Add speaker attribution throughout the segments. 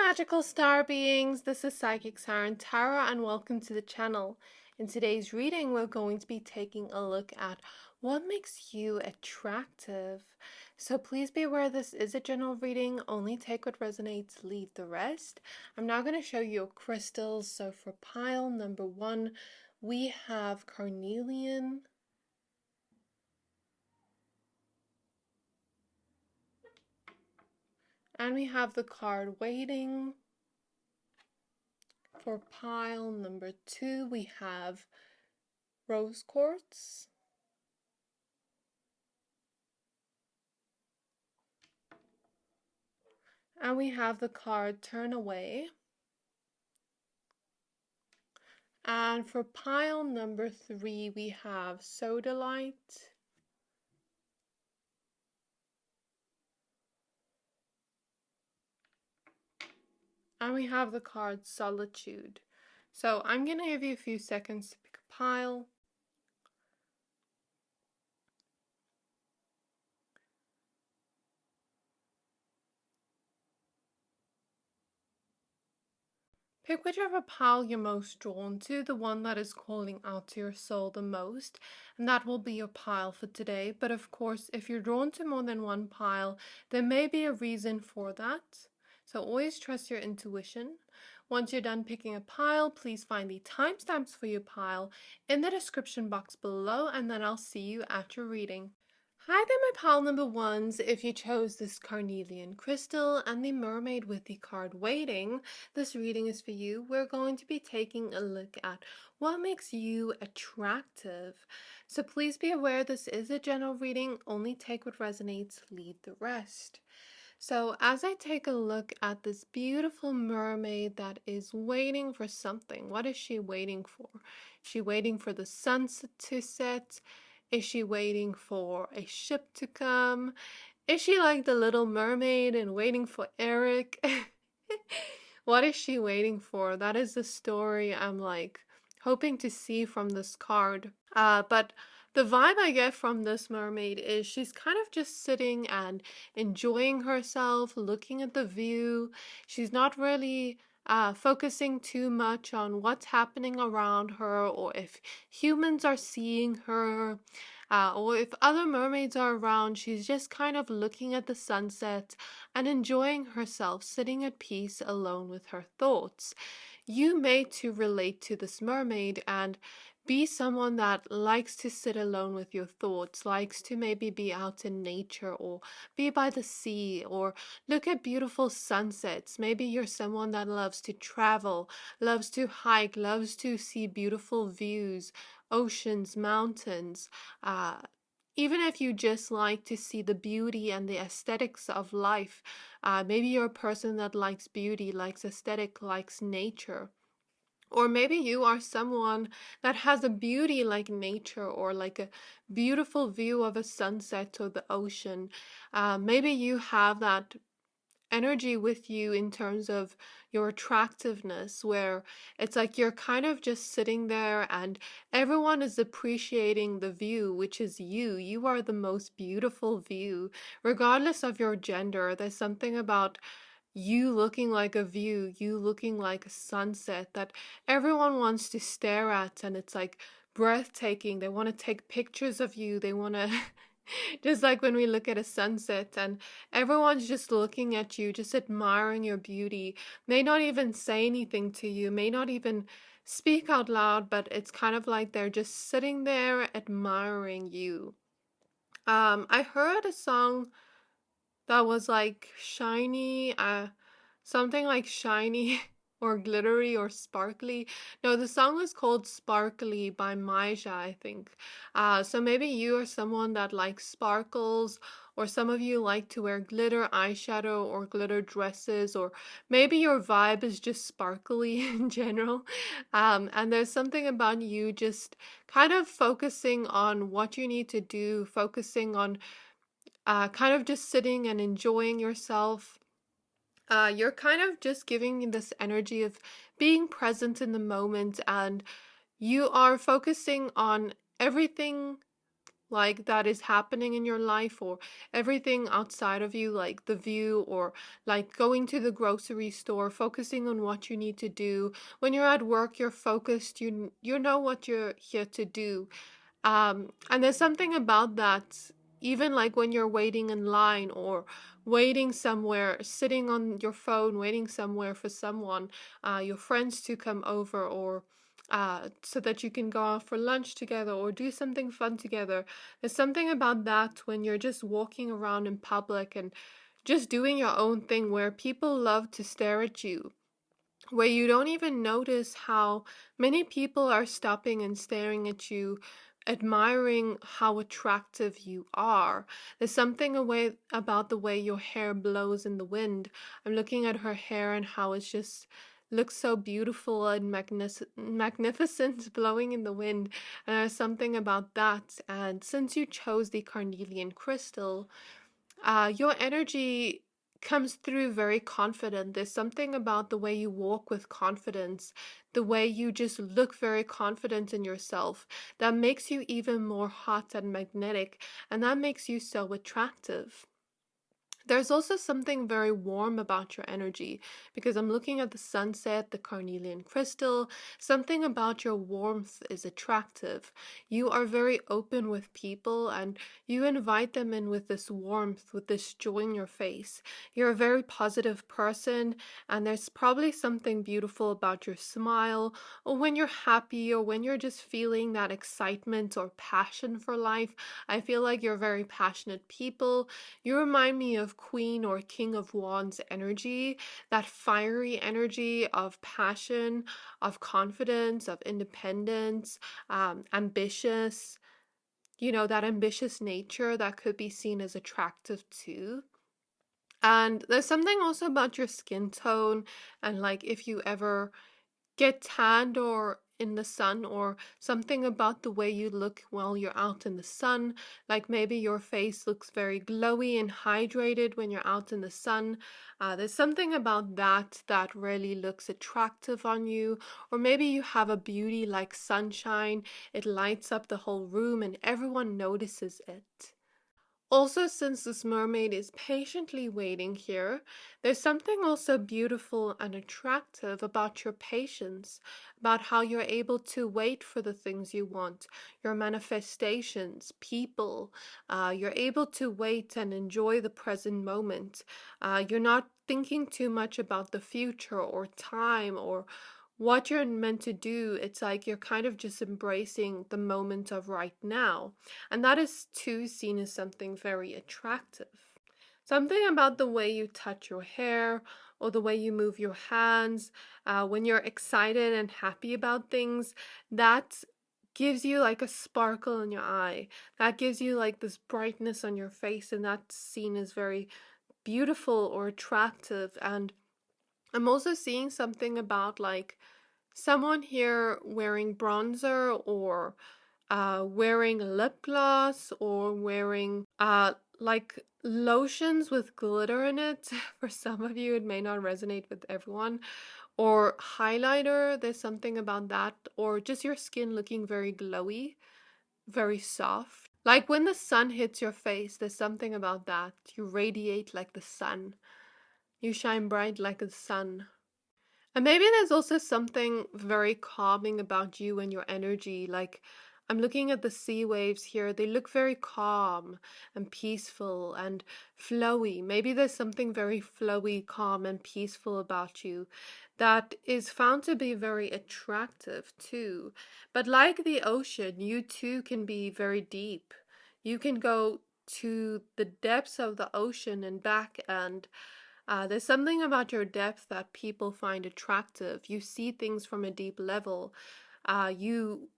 Speaker 1: magical star beings, this is Psychic Siren Tara and welcome to the channel. In today's reading we're going to be taking a look at what makes you attractive. So please be aware this is a general reading, only take what resonates, leave the rest. I'm now going to show you your crystals. So for pile number 1 we have Carnelian, and we have the card Waiting. For pile number 2 we have Rose Quartz, and we have the card Turn Away. And for pile number 3 we have Sodalite, and we have the card Solitude. So I'm going to give you a few seconds to pick a pile. Pick whichever pile you're most drawn to, the one that is calling out to your soul the most, and that will be your pile for today. But of course, if you're drawn to more than one pile, there may be a reason for that. So always trust your intuition. Once you're done picking a pile, please find the timestamps for your pile in the description box below, and then I'll see you at your reading. Hi there, my pile number 1s. If you chose this Carnelian crystal and the mermaid with the card Waiting, this reading is for you. We're going to be taking a look at what makes you attractive. So please be aware this is a general reading. Only take what resonates, leave the rest. So as I take a look at this beautiful mermaid that is waiting for something, what is she waiting for? Is she waiting for the sunset to set? Is she waiting for a ship to come? Is she like the Little Mermaid and waiting for Eric? What is she waiting for? That is the story I'm like hoping to see from this card. But the vibe I get from this mermaid is she's kind of just sitting and enjoying herself, looking at the view. She's not really focusing too much on what's happening around her, or if humans are seeing her, or if other mermaids are around. She's just kind of looking at the sunset and enjoying herself, sitting at peace alone with her thoughts. You may too relate to this mermaid and be someone that likes to sit alone with your thoughts, likes to maybe be out in nature or be by the sea or look at beautiful sunsets. Maybe you're someone that loves to travel, loves to hike, loves to see beautiful views, oceans, mountains. Even if you just like to see the beauty and the aesthetics of life, maybe you're a person that likes beauty, likes aesthetic, likes nature. Or maybe you are someone that has a beauty like nature or like a beautiful view of a sunset or the ocean. Maybe you have that energy with you in terms of your attractiveness, where it's like you're kind of just sitting there and everyone is appreciating the view, which is you. You are the most beautiful view, regardless of your gender. There's something about you looking like a view, you looking like a sunset that everyone wants to stare at, and it's like breathtaking. They want to take pictures of you. They want to just like when we look at a sunset and everyone's just looking at you, just admiring your beauty, may not even say anything to you, may not even speak out loud, but it's kind of like they're just sitting there admiring you. I heard a song that was like shiny, something like shiny or glittery or sparkly. No, the song was called Sparkly by Maija, I think. So maybe you are someone that likes sparkles, or some of you like to wear glitter eyeshadow or glitter dresses, or maybe your vibe is just sparkly in general. And there's something about you just kind of focusing on what you need to do, focusing on kind of just sitting and enjoying yourself. You're kind of just giving me this energy of being present in the moment, and you are focusing on everything like that is happening in your life, or everything outside of you, like the view, or like going to the grocery store, focusing on what you need to do. When you're at work, you're focused, you know what you're here to do. And there's something about that, even like when you're waiting in line or waiting somewhere, sitting on your phone, waiting somewhere for someone, your friends to come over, or so that you can go out for lunch together or do something fun together. There's something about that when you're just walking around in public and just doing your own thing, where people love to stare at you, where you don't even notice how many people are stopping and staring at you, admiring how attractive you are. There's something away about the way your hair blows in the wind. I'm looking at her hair and how it's just looks so beautiful and magnificent blowing in the wind. And there's something about that. And since you chose the carnelian crystal, your energy comes through very confident. There's something about the way you walk with confidence, the way you just look very confident in yourself, that makes you even more hot and magnetic, and that makes you so attractive. There's also something very warm about your energy, because I'm looking at the sunset, the carnelian crystal. Something about your warmth is attractive. You are very open with people and you invite them in with this warmth, with this joy in your face. You're a very positive person, and there's probably something beautiful about your smile, or when you're happy, or when you're just feeling that excitement or passion for life. I feel like you're very passionate people. You remind me of Queen or King of Wands energy, that fiery energy of passion, of confidence, of independence, ambitious, that ambitious nature that could be seen as attractive too. And there's something also about your skin tone, and like if you ever get tanned or in the sun, or something about the way you look while you're out in the sun, like maybe your face looks very glowy and hydrated when you're out in the sun. There's something about that that really looks attractive on you. Or maybe you have a beauty like sunshine, it lights up the whole room and everyone notices it. Also, since this mermaid is patiently waiting here, there's something also beautiful and attractive about your patience, about how you're able to wait for the things you want, your manifestations, people. You're able to wait and enjoy the present moment. You're not thinking too much about the future or time or what you're meant to do. It's like you're kind of just embracing the moment of right now. And that is too seen as something very attractive. Something about the way you touch your hair or the way you move your hands when you're excited and happy about things, that gives you like a sparkle in your eye. That gives you like this brightness on your face, and that's seen as very beautiful or attractive. And I'm also seeing something about like someone here wearing bronzer, or wearing lip gloss, or wearing like lotions with glitter in it. For some of you, it may not resonate with everyone. Or highlighter, there's something about that. Or just your skin looking very glowy, very soft. Like when the sun hits your face, there's something about that. You radiate like the sun. You shine bright like the sun. And maybe there's also something very calming about you and your energy. Like, I'm looking at the sea waves here. They look very calm and peaceful and flowy. Maybe there's something very flowy, calm, and peaceful about you that is found to be very attractive too. But like the ocean, you too can be very deep. You can go to the depths of the ocean and back, and there's something about your depth that people find attractive. You see things from a deep level. You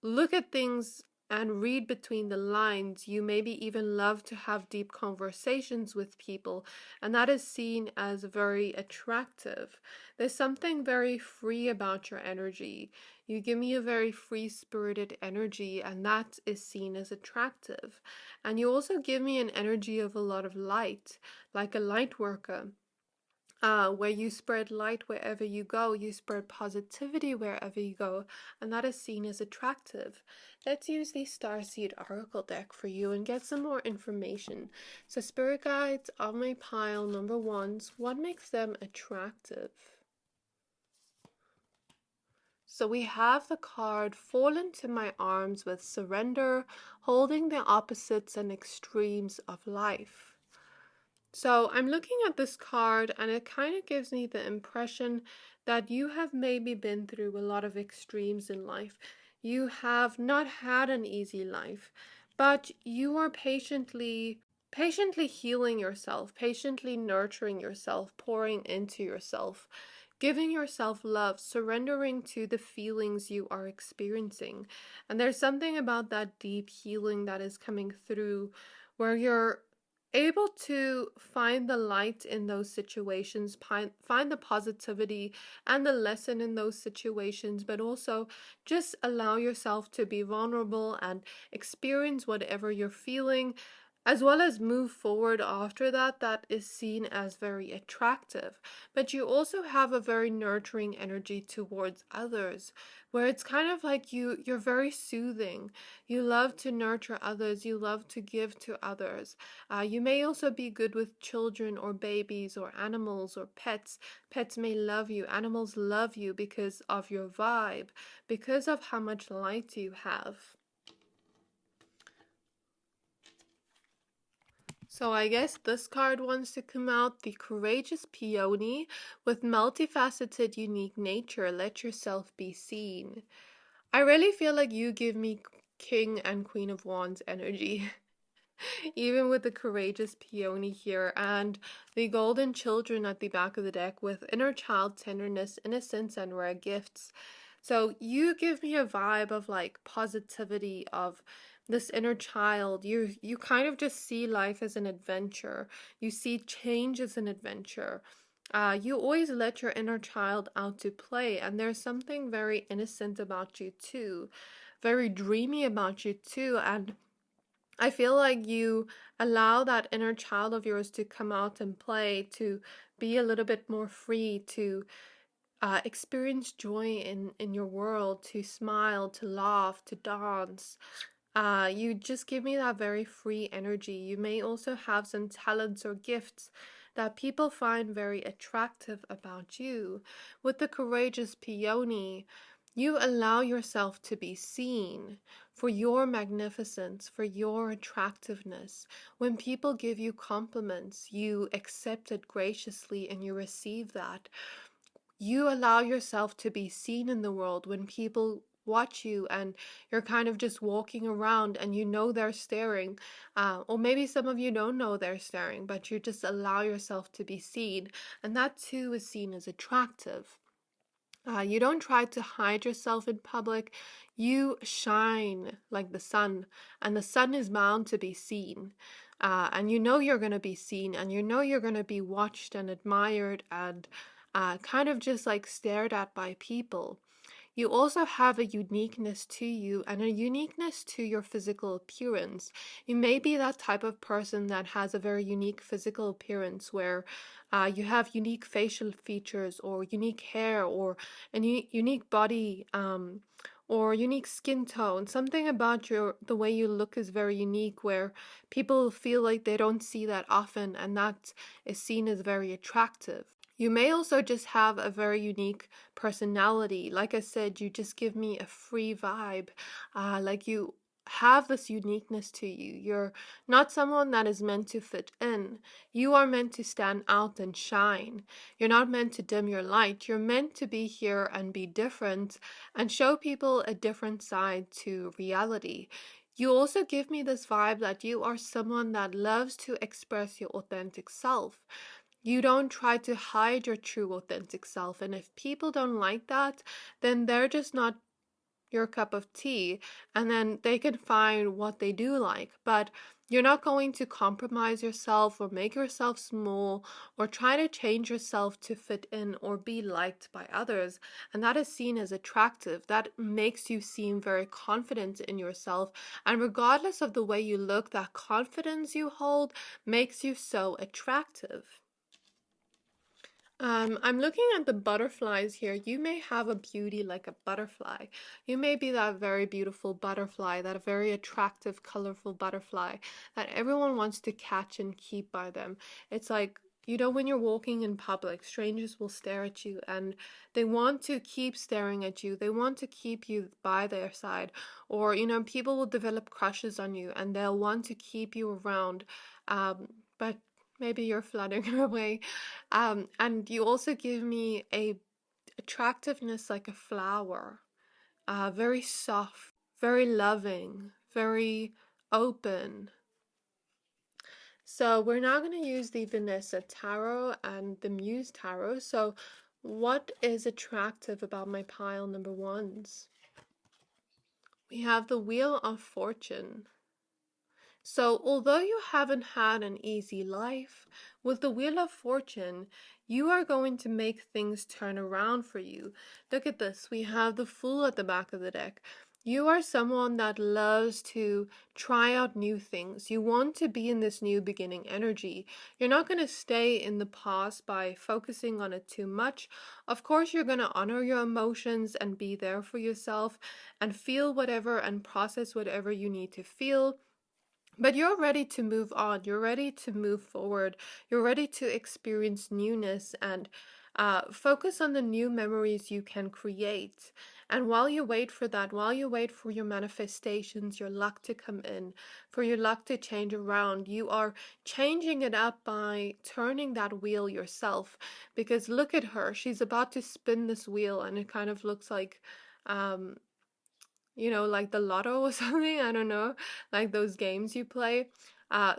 Speaker 1: look at things and read between the lines. You maybe even love to have deep conversations with people, and that is seen as very attractive. There's something very free about your energy. You give me a very free-spirited energy, and that is seen as attractive. And you also give me an energy of a lot of light, like a light worker. where you spread light wherever you go, you spread positivity wherever you go, and that is seen as attractive. Let's use the Starseed Oracle deck for you and get some more information. So, spirit guides on my pile, number ones, what makes them attractive? So we have the card Fall into My Arms with Surrender, holding the opposites and extremes of life. So I'm looking at this card and it kind of gives me the impression that you have maybe been through a lot of extremes in life. You have not had an easy life, but you are patiently healing yourself, patiently nurturing yourself, pouring into yourself, giving yourself love, surrendering to the feelings you are experiencing. And there's something about that deep healing that is coming through where you're able to find the light in those situations, find the positivity and the lesson in those situations, but also just allow yourself to be vulnerable and experience whatever you're feeling, as well as move forward after that. That is seen as very attractive. But you also have a very nurturing energy towards others, where it's kind of like you're very soothing. You love to nurture others, you love to give to others. You may also be good with children or babies or animals or pets. Pets may love you, animals love you because of your vibe, because of how much light you have. So I guess this card wants to come out, the Courageous Peony with multifaceted unique nature. Let yourself be seen. I really feel like you give me King and Queen of Wands energy. Even with the Courageous Peony here and the Golden Children at the back of the deck with inner child tenderness, innocence, and rare gifts. So you give me a vibe of like positivity, of this inner child. You kind of just see life as an adventure. You see change as an adventure. You always let your inner child out to play, and there's something very innocent about you too, very dreamy about you too, and I feel like you allow that inner child of yours to come out and play, to be a little bit more free, to experience joy in your world, to smile, to laugh, to dance. You just give me that very free energy. You may also have some talents or gifts that people find very attractive about you. With the Courageous Peony, you allow yourself to be seen for your magnificence, for your attractiveness. When people give you compliments, you accept it graciously and you receive that. You allow yourself to be seen in the world when people watch you and you're kind of just walking around and you know they're staring, or maybe some of you don't know they're staring, but you just allow yourself to be seen, and that too is seen as attractive. You don't try to hide yourself in public. You shine like the sun, and the sun is bound to be seen. And you know you're going to be seen, and you know you're going to be watched and admired and kind of just like stared at by people. You also have a uniqueness to you and a uniqueness to your physical appearance. You may be that type of person that has a very unique physical appearance where you have unique facial features or unique hair or a unique body, or unique skin tone. Something about the way you look is very unique, where people feel like they don't see that often, and that is seen as very attractive. You may also just have a very unique personality. Like I said, you just give me a free vibe. Like you have this uniqueness to you. You're not someone that is meant to fit in. You are meant to stand out and shine. You're not meant to dim your light. You're meant to be here and be different and show people a different side to reality. You also give me this vibe that you are someone that loves to express your authentic self. You don't try to hide your true authentic self. And if people don't like that, then they're just not your cup of tea. And then they can find what they do like. But you're not going to compromise yourself or make yourself small or try to change yourself to fit in or be liked by others. And that is seen as attractive. That makes you seem very confident in yourself. And regardless of the way you look, that confidence you hold makes you so attractive. I'm looking at the butterflies here. You may have a beauty like a butterfly. You may be that very beautiful butterfly, that very attractive, colorful butterfly that everyone wants to catch and keep by them. It's like, you know, when you're walking in public, strangers will stare at you and they want to keep staring at you. They want to keep you by their side. Or, you know, people will develop crushes on you and they'll want to keep you around. But maybe you're fluttering away. And you also give me a attractiveness like a flower, very soft, very loving, very open. So we're now going to use the Vanessa Tarot and the Muse Tarot. So what is attractive about my pile number ones? We have the Wheel of Fortune. So, although you haven't had an easy life, with the Wheel of Fortune, you are going to make things turn around for you. Look at this. We have the Fool at the back of the deck. You are someone that loves to try out new things. You want to be in this new beginning energy. You're not going to stay in the past by focusing on it too much. Of course, you're going to honor your emotions and be there for yourself and feel whatever and process whatever you need to feel. But you're ready to move on. You're ready to move forward. You're ready to experience newness and focus on the new memories you can create. And while you wait for that, while you wait for your manifestations, your luck to come in, for your luck to change around, you are changing it up by turning that wheel yourself. Because look at her. She's about to spin this wheel and it kind of looks like you know, like the lotto or something. I don't know, like those games you play.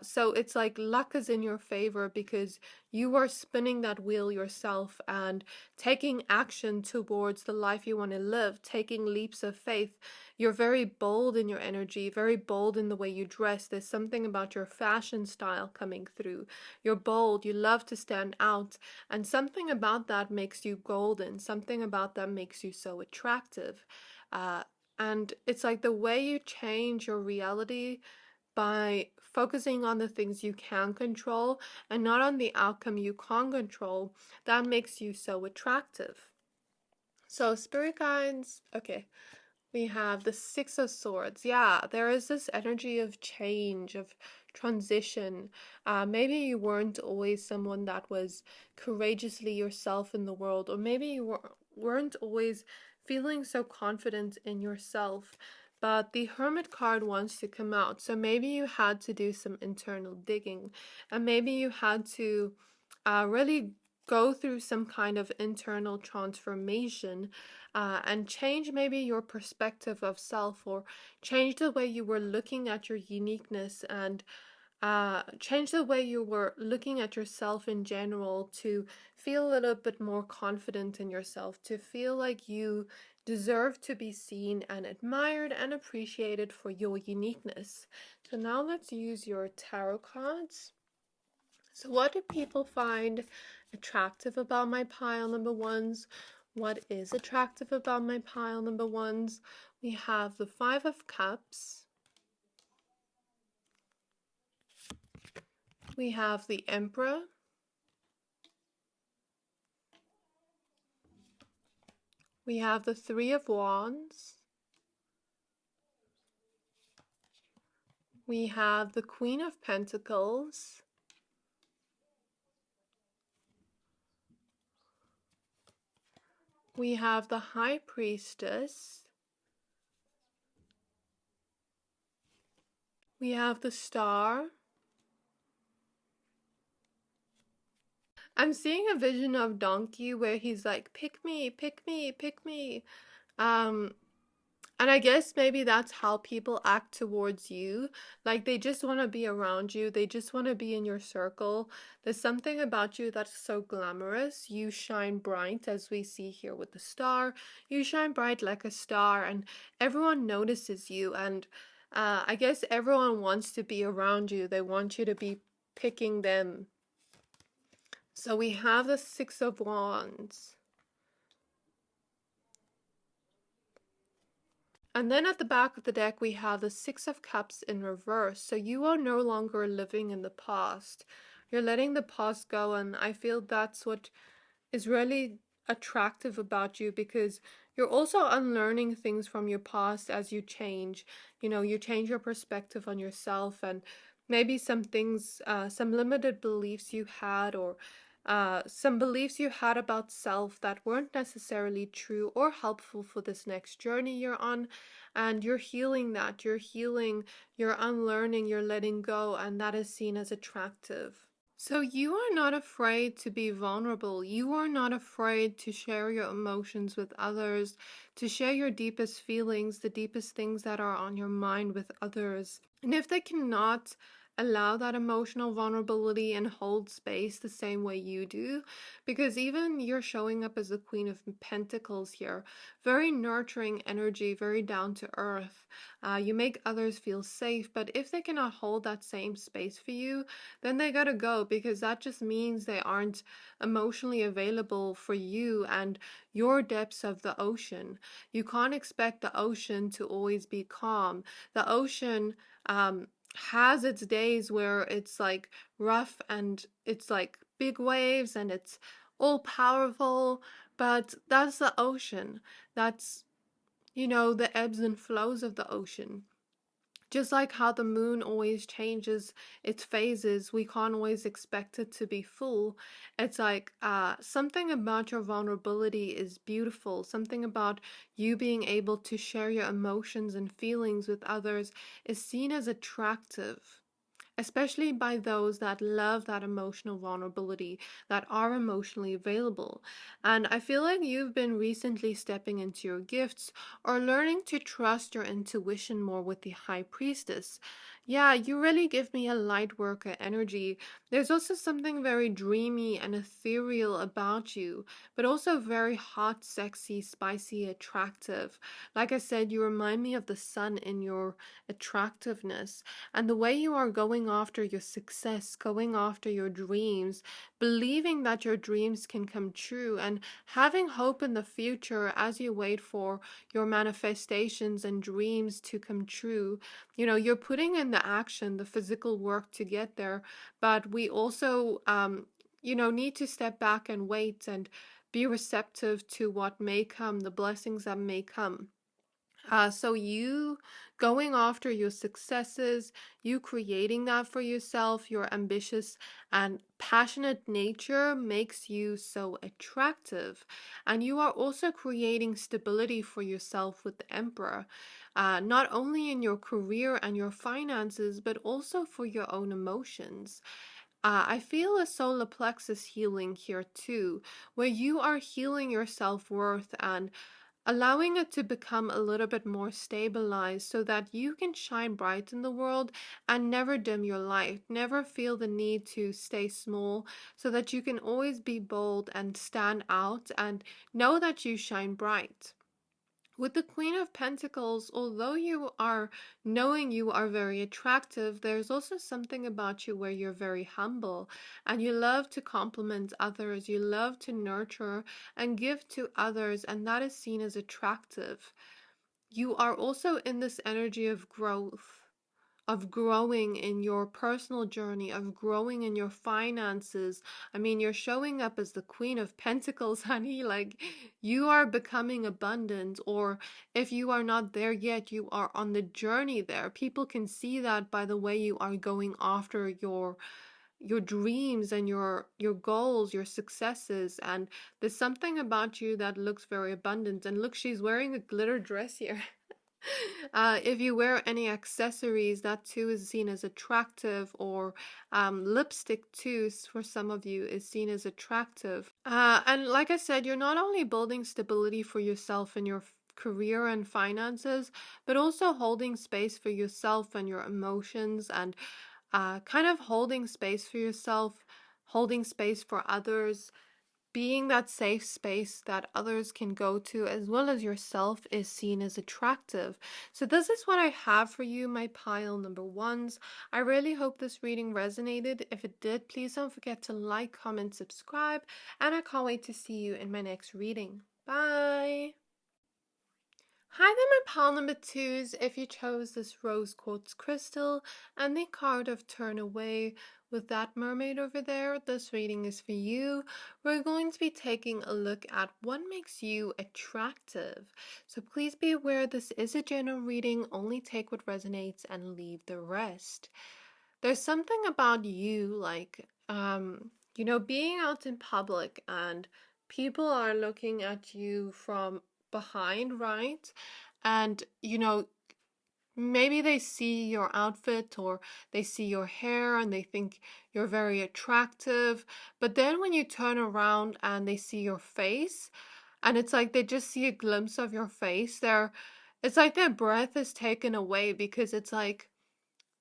Speaker 1: So it's like luck is in your favor because you are spinning that wheel yourself and taking action towards the life you want to live, taking leaps of faith. You're very bold in your energy, very bold in the way you dress. There's something about your fashion style coming through. You're bold, you love to stand out, and something about that makes you golden. Something about that makes you so attractive. Uh, and it's like the way you change your reality by focusing on the things you can control and not on the outcome you can't control, that makes you so attractive. So, spirit guides, okay, we have the Six of Swords. Yeah, there is this energy of change, of transition. Maybe you weren't always someone that was courageously yourself in the world, or maybe you weren't always feeling so confident in yourself. But the Hermit card wants to come out. So maybe you had to do some internal digging, and maybe you had to really go through some kind of internal transformation and change maybe your perspective of self, or change the way you were looking at your uniqueness, and change the way you were looking at yourself in general to feel a little bit more confident in yourself, to feel like you deserve to be seen and admired and appreciated for your uniqueness. So now let's use your tarot cards. So what do people find attractive about my pile number ones? What is attractive about my pile number ones? We have the Five of Cups. We have the Emperor. We have the Three of Wands. We have the Queen of Pentacles. We have the High Priestess. We have the Star. I'm seeing a vision of Donkey where he's like, pick me, pick me, pick me. Um, And I guess maybe that's how people act towards you. Like they just want to be around you. They just want to be in your circle. There's something about you that's so glamorous. You shine bright, as we see here with the star. You shine bright like a star, and everyone notices you. And I guess everyone wants to be around you. They want you to be picking them. So we have the Six of Wands. And then at the back of the deck, we have the Six of Cups in reverse. So you are no longer living in the past. You're letting the past go, and I feel that's what is really attractive about you, because you're also unlearning things from your past as you change. You change your perspective on yourself, and maybe some things, some limited beliefs you had, or some beliefs you had about self that weren't necessarily true or helpful for this next journey you're on. And you're healing that. You're healing, you're unlearning, you're letting go, and that is seen as attractive. So you are not afraid to be vulnerable. You are not afraid to share your emotions with others, to share your deepest feelings, the deepest things that are on your mind with others. And if they cannot allow that emotional vulnerability and hold space the same way you do, because even you're showing up as the Queen of Pentacles here, very nurturing energy, very down to earth. You make others feel safe, but if they cannot hold that same space for you, then they gotta go, because that just means they aren't emotionally available for you and your depths of the ocean. You can't expect the ocean to always be calm. The ocean has its days where it's like rough and it's like big waves and it's all powerful, but that's the ocean. That's, the ebbs and flows of the ocean. Just like how the moon always changes its phases, we can't always expect it to be full. It's like something about your vulnerability is beautiful. Something about you being able to share your emotions and feelings with others is seen as attractive, especially by those that love that emotional vulnerability, that are emotionally available. And I feel like you've been recently stepping into your gifts or learning to trust your intuition more with the High Priestess. Yeah, you really give me a light worker energy. There's also something very dreamy and ethereal about you, but also very hot, sexy, spicy, attractive. Like I said, you remind me of the sun in your attractiveness. And the way you are going after your success, going after your dreams, believing that your dreams can come true, and having hope in the future as you wait for your manifestations and dreams to come true. You're putting in the action, the physical work to get there, but we also, need to step back and wait and be receptive to what may come, the blessings that may come. So you going after your successes, you creating that for yourself, your ambitious and passionate nature makes you so attractive. And you are also creating stability for yourself with the Emperor, not only in your career and your finances, but also for your own emotions. I feel a solar plexus healing here too, where you are healing your self-worth and allowing it to become a little bit more stabilized so that you can shine bright in the world and never dim your light, never feel the need to stay small, so that you can always be bold and stand out and know that you shine bright. With the Queen of Pentacles, although you are knowing you are very attractive, there's also something about you where you're very humble and you love to compliment others, you love to nurture and give to others, and that is seen as attractive. You are also in this energy of growth, of growing in your personal journey, of growing in your finances. I mean, you're showing up as the Queen of Pentacles, honey. Like, you are becoming abundant, or if you are not there yet, you are on the journey there. People can see that by the way you are going after your dreams and your goals, your successes. And there's something about you that looks very abundant. And look, she's wearing a glitter dress here. If you wear any accessories, that too is seen as attractive, or lipstick too, for some of you, is seen as attractive. And like I said, you're not only building stability for yourself in your career and finances, but also holding space for yourself and your emotions, and kind of holding space for yourself, holding space for others, being that safe space that others can go to as well as yourself is seen as attractive. So this is what I have for you, my pile number ones. I really hope this reading resonated. If it did, please don't forget to like, comment, subscribe, and I can't wait to see you in my next reading. Bye! Hi there, my pile number twos. If you chose this rose quartz crystal and the card of turn away, with that mermaid over there, this reading is for you. We're going to be taking a look at what makes you attractive. So please be aware this is a general reading, only take what resonates and leave the rest. There's something about you, like, being out in public and people are looking at you from behind, right? And, maybe they see your outfit or they see your hair and they think you're very attractive. But then when you turn around and they see your face, and it's like they just see a glimpse of your face, it's like their breath is taken away because it's like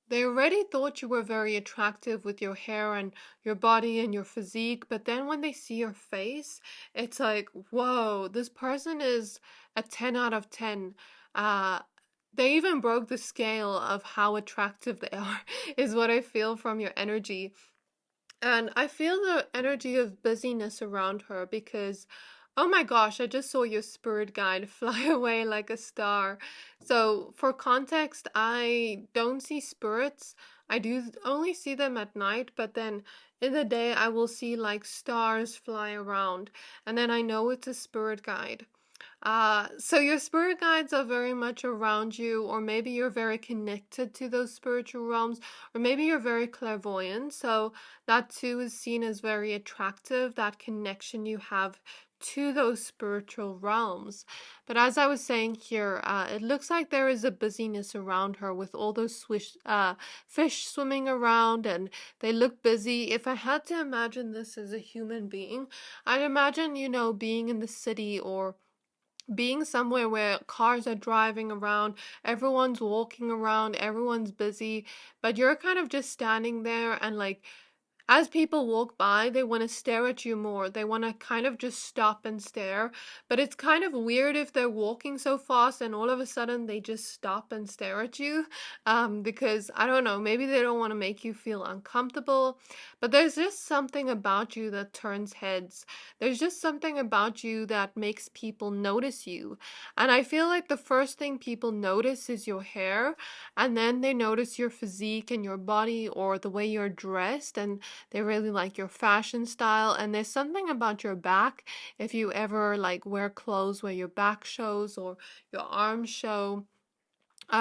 Speaker 1: they already thought you were very attractive with your hair and your body and your physique, but then when they see your face, it's like, whoa, this person is a 10 out of 10. Uh, they even broke the scale of how attractive they are, is what I feel from your energy. And I feel the energy of busyness around her because, oh my gosh, I just saw your spirit guide fly away like a star. So, for context, I don't see spirits. I do only see them at night, but then in the day, I will see like stars fly around, and then I know it's a spirit guide. So your spirit guides are very much around you, or maybe you're very connected to those spiritual realms, or maybe you're very clairvoyant. So that too is seen as very attractive, that connection you have to those spiritual realms. But as I was saying here, it looks like there is a busyness around her with all those fish swimming around and they look busy. If I had to imagine this as a human being, I'd imagine, being in the city or being somewhere where cars are driving around, everyone's walking around, everyone's busy, but you're kind of just standing there and like as people walk by, they want to stare at you more. They want to kind of just stop and stare. But it's kind of weird if they're walking so fast and all of a sudden they just stop and stare at you. Because I don't know, maybe they don't want to make you feel uncomfortable. But there's just something about you that turns heads. There's just something about you that makes people notice you. And I feel like the first thing people notice is your hair. And then they notice your physique and your body or the way you're dressed. And they really like your fashion style, and there's something about your back. If you ever like wear clothes where your back shows or your arms show,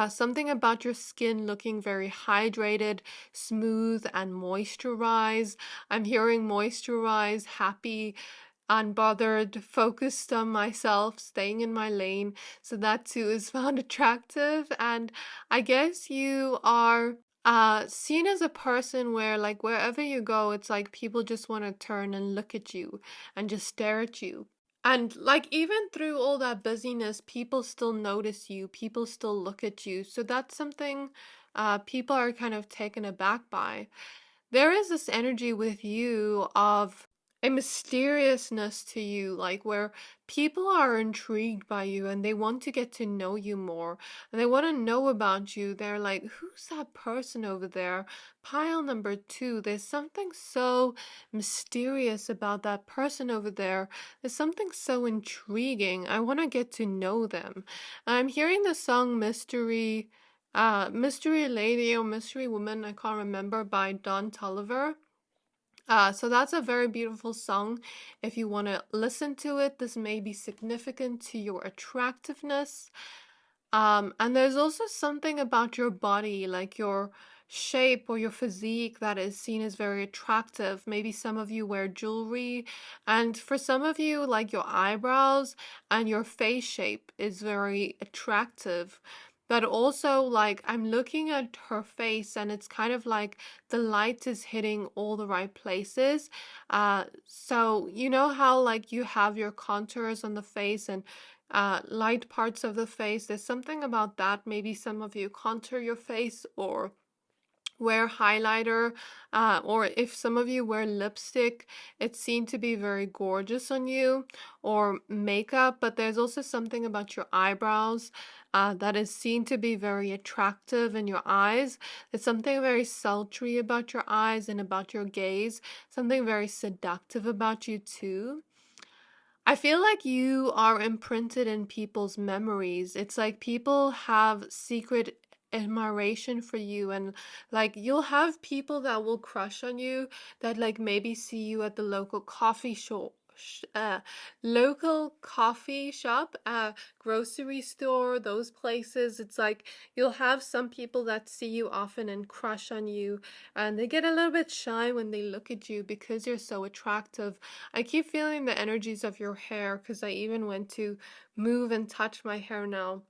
Speaker 1: something about your skin looking very hydrated, smooth, and moisturized. I'm hearing moisturized, happy, unbothered, focused on myself, staying in my lane. So that too is found attractive. And I guess you are seen as a person where like wherever you go, it's like people just want to turn and look at you and just stare at you. And like even through all that busyness, people still notice you, people still look at you. So that's something people are kind of taken aback by. There is this energy with you of a mysteriousness to you, like where people are intrigued by you and they want to get to know you more and they want to know about you. They're like, who's that person over there? Pile number two. There's something so mysterious about that person over there. There's something so intriguing. I want to get to know them. I'm hearing the song Mystery Lady or Mystery Woman, I can't remember, by Don Tolliver. So that's a very beautiful song. If you want to listen to it, this may be significant to your attractiveness. And there's also something about your body, like your shape or your physique, that is seen as very attractive. Maybe some of you wear jewelry, and for some of you, like your eyebrows and your face shape is very attractive. But also, like, I'm looking at her face, and it's kind of like the light is hitting all the right places. So you know how, like, you have your contours on the face and light parts of the face. There's something about that. Maybe some of you contour your face or wear highlighter, or if some of you wear lipstick, it's seen to be very gorgeous on you, or makeup. But there's also something about your eyebrows that is seen to be very attractive in your eyes. There's something very sultry about your eyes and about your gaze, something very seductive about you too. I feel like you are imprinted in people's memories. It's like people have secret admiration for you, and like you'll have people that will crush on you, that like maybe see you at the local coffee shop, grocery store, those places. It's like you'll have some people that see you often and crush on you, and they get a little bit shy when they look at you because you're so attractive. I keep feeling the energies of your hair because I even went to move and touch my hair now.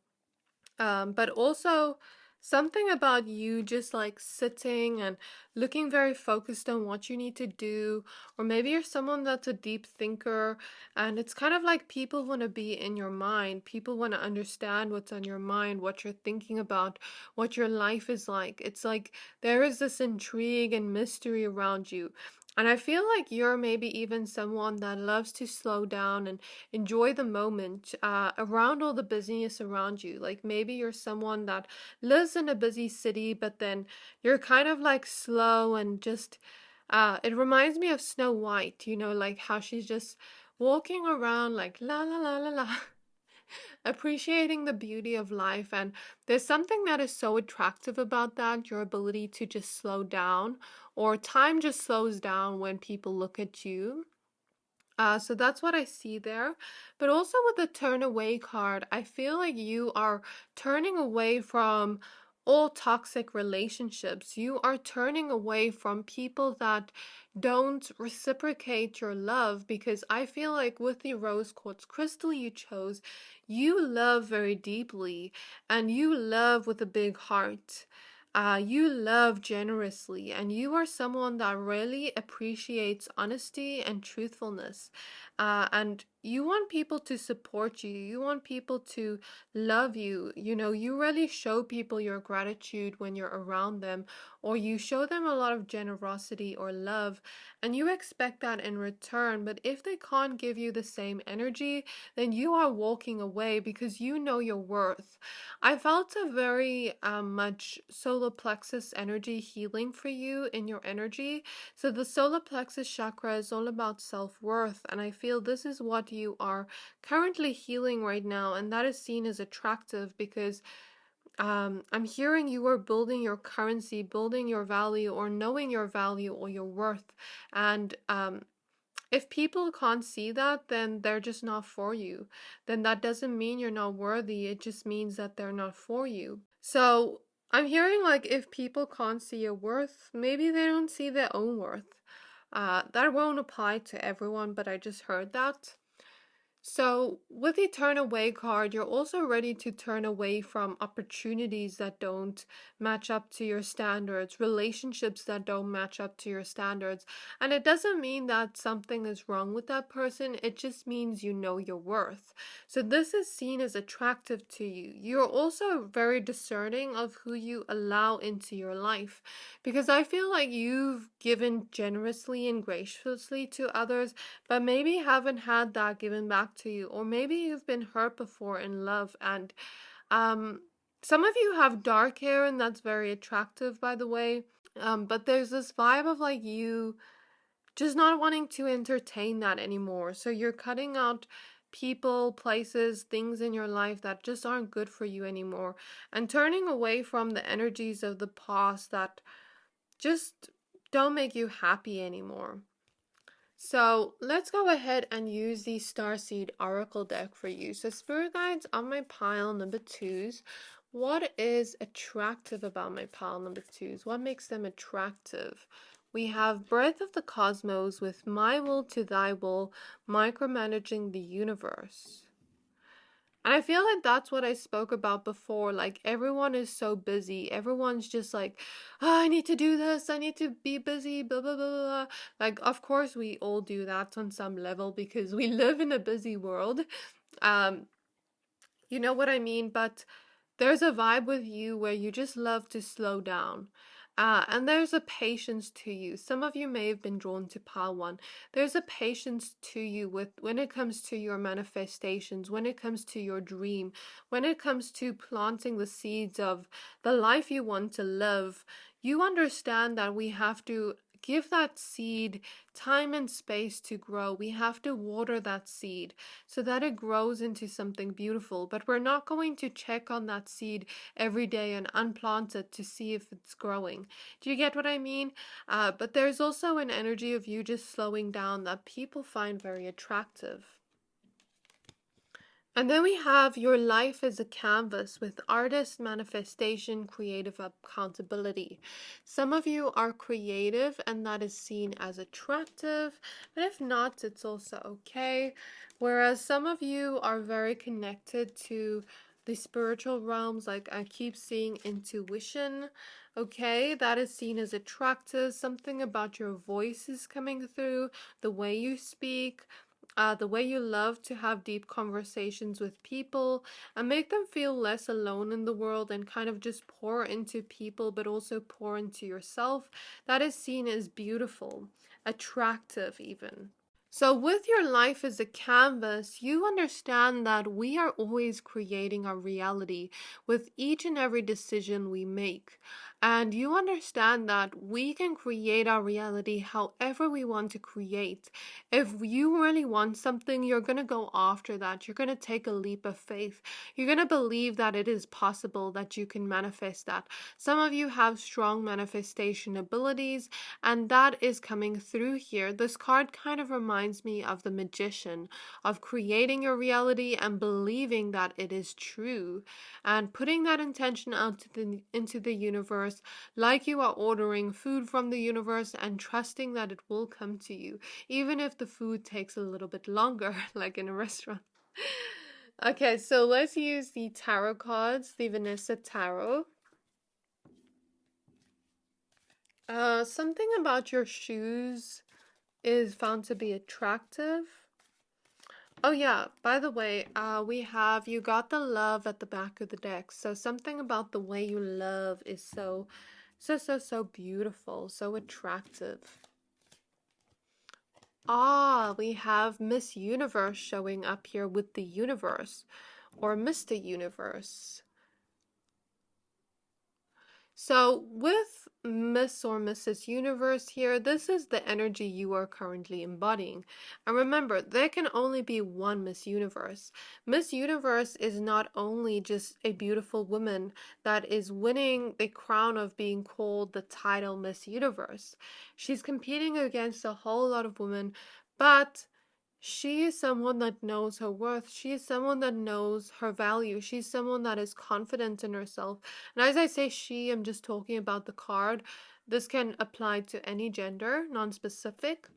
Speaker 1: But also something about you just like sitting and looking very focused on what you need to do, or maybe you're someone that's a deep thinker, and it's kind of like people want to be in your mind. People want to understand what's on your mind, what you're thinking about, what your life is like. It's like there is this intrigue and mystery around you. And I feel like you're maybe even someone that loves to slow down and enjoy the moment around all the busyness around you. Like maybe you're someone that lives in a busy city, but then you're kind of like slow and just, it reminds me of Snow White, you know, like how she's just walking around like la la la la la, appreciating the beauty of life. And there's something that is so attractive about that, your ability to just slow down, or time just slows down when people look at you. So that's what I see there. But also with the turn away card, I feel like you are turning away from all toxic relationships. You are turning away from people that don't reciprocate your love, because I feel like with the rose quartz crystal you chose, you love very deeply, and you love with a big heart. You love generously, and you are someone that really appreciates honesty and truthfulness. And you want people to support you. You want people to love you. You know, you really show people your gratitude when you're around them, or you show them a lot of generosity or love, and you expect that in return. But if they can't give you the same energy, then you are walking away because you know your worth. I felt a very much solar plexus energy healing for you in your energy. So the solar plexus chakra is all about self-worth, and I feel this is what you are currently healing right now, and that is seen as attractive because I'm hearing you are building your currency, building your value, or knowing your value or your worth. And if people can't see that, then they're just not for you. Then that doesn't mean you're not worthy. It just means that they're not for you. So I'm hearing like if people can't see your worth, maybe they don't see their own worth. That won't apply to everyone, but I just heard that. So, with the turn away card, you're also ready to turn away from opportunities that don't match up to your standards, relationships that don't match up to your standards. And it doesn't mean that something is wrong with that person, it just means you know your worth. So, this is seen as attractive to you. You're also very discerning of who you allow into your life, because I feel like you've given generously and graciously to others, but maybe haven't had that given back to you, or maybe you've been hurt before in love. And um some of you have dark hair, and that's very attractive, by the way. But there's this vibe of like you just not wanting to entertain that anymore, so you're cutting out people, places, things in your life that just aren't good for you anymore, and turning away from the energies of the past that just don't make you happy anymore. So let's go ahead and use the Starseed Oracle deck for you. So Spirit Guides on my pile number twos. What is attractive about my pile number twos? What makes them attractive? We have Breath of the Cosmos with My Will to Thy Will, micromanaging the universe. And I feel like that's what I spoke about before. Like, everyone is so busy. Everyone's just like, oh, I need to do this. I need to be busy, blah, blah, blah, blah. Like, of course, we all do that on some level because we live in a busy world. Um, you know what I mean? But there's a vibe with you where you just love to slow down. And there's a patience to you. Some of you may have been drawn to pile one. There's a patience to you with when it comes to your manifestations, when it comes to your dream, when it comes to planting the seeds of the life you want to live. You understand that we have to give that seed time and space to grow. We have to water that seed so that it grows into something beautiful. But we're not going to check on that seed every day and unplant it to see if it's growing. Do you get what I mean? But there's also an energy of you just slowing down that people find very attractive. And then we have your life as a canvas with artist, manifestation, creative accountability. Some of you are creative and that is seen as attractive, but if not, it's also okay. Whereas some of you are very connected to the spiritual realms, like I keep seeing intuition, okay, that is seen as attractive. Something about your voice is coming through, the way you speak, the way you love to have deep conversations with people and make them feel less alone in the world and kind of just pour into people, but also pour into yourself. That is seen as beautiful, attractive, even. So, with your life as a canvas, you understand that we are always creating our reality with each and every decision we make. And you understand that we can create our reality however we want to create. If you really want something, you're going to go after that. You're going to take a leap of faith. You're going to believe that it is possible that you can manifest that. Some of you have strong manifestation abilities, and that is coming through here. This card kind of reminds me of the magician, of creating your reality and believing that it is true and putting that intention out into the universe, like you are ordering food from the universe and trusting that it will come to you, even if the food takes a little bit longer, like in a restaurant. Okay, so let's use the tarot cards, the Vanessa Tarot. Something about your shoes is found to be attractive. Oh yeah, by the way, we have you got the love at the back of the deck. So something about the way you love is so beautiful, so attractive. Ah, we have Miss Universe showing up here with the universe or Mr. Universe. So with Miss or Mrs. Universe here, this is the energy you are currently embodying. And remember, there can only be one Miss Universe. Miss Universe is not only just a beautiful woman that is winning the crown of being called the title Miss Universe. She's competing against a whole lot of women, but she is someone that knows her worth. She is someone that knows her value. She's someone that is confident in herself. And as I say she, I'm just talking about the card. This can apply to any gender, non-specific.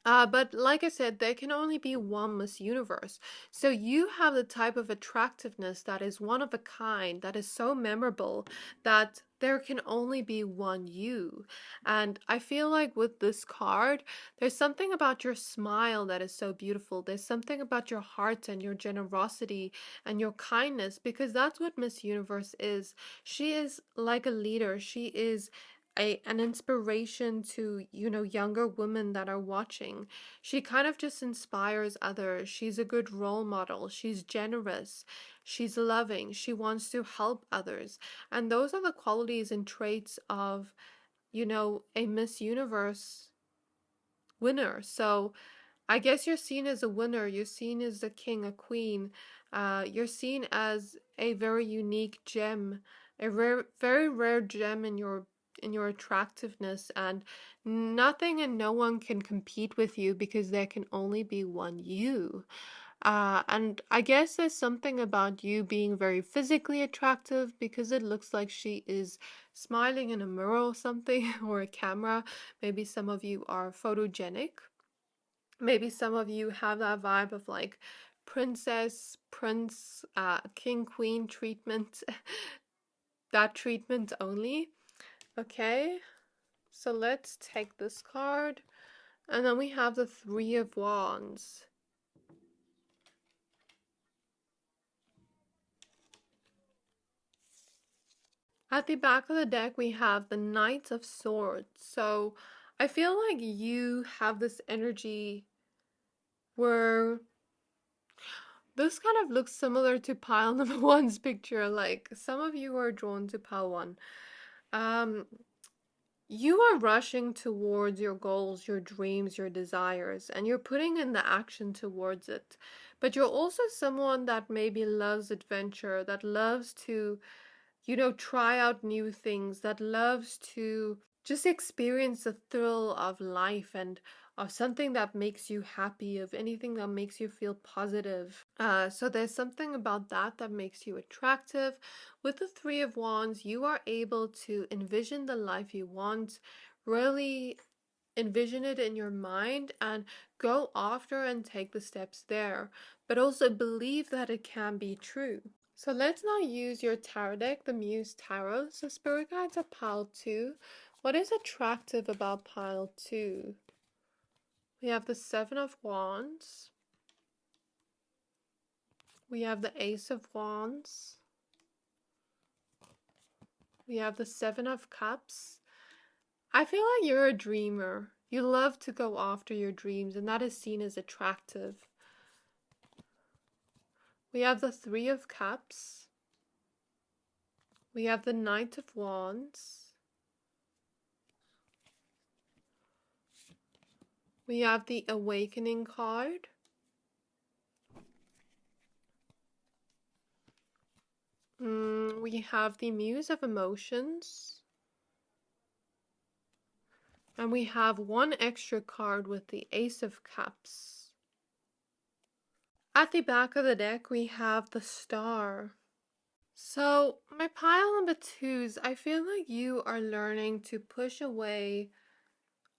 Speaker 1: But like I said, there can only be one Miss Universe. So you have the type of attractiveness that is one of a kind, that is so memorable that there can only be one you. And I feel like with this card, there's something about your smile that is so beautiful. There's something about your heart and your generosity and your kindness, because that's what Miss Universe is. She is like a leader. She is an inspiration to, younger women that are watching. She kind of just inspires others. She's a good role model. She's generous. She's loving. She wants to help others. And those are the qualities and traits of, a Miss Universe winner. So I guess you're seen as a winner. You're seen as a king, a queen. You're seen as a very unique gem, a very rare gem in your attractiveness, and nothing and no one can compete with you because there can only be one you. And I guess there's something about you being very physically attractive because it looks like she is smiling in a mirror or something or a camera. Maybe some of you are photogenic. Maybe some of you have that vibe of like princess, prince, king, queen treatment. That treatment only. Okay, so let's take this card. And then we have the Three of Wands. At the back of the deck, we have the Knight of Swords. So I feel like you have this energy where this kind of looks similar to pile number one's picture. Like some of you are drawn to pile one. Um, You are rushing towards your goals, your dreams, your desires, and you're putting in the action towards it. But you're also someone that maybe loves adventure, that loves to, try out new things, that loves to just experience the thrill of life and of something that makes you happy, of anything that makes you feel positive. So there's something about that that makes you attractive. With the Three of Wands, you are able to envision the life you want, really envision it in your mind and go after and take the steps there, but also believe that it can be true. So let's now use your tarot deck, the Muse Tarot. So Spirit Guides are pile 2. What is attractive about pile 2? We have the Seven of Wands. We have the Ace of Wands. We have the Seven of Cups. I feel like you're a dreamer. You love to go after your dreams, and that is seen as attractive. We have the Three of Cups. We have the Knight of Wands. We have the Awakening card. We have the Muse of Emotions. And we have one extra card with the Ace of Cups. At the back of the deck, we have the Star. So, my pile number 2s, I feel like you are learning to push away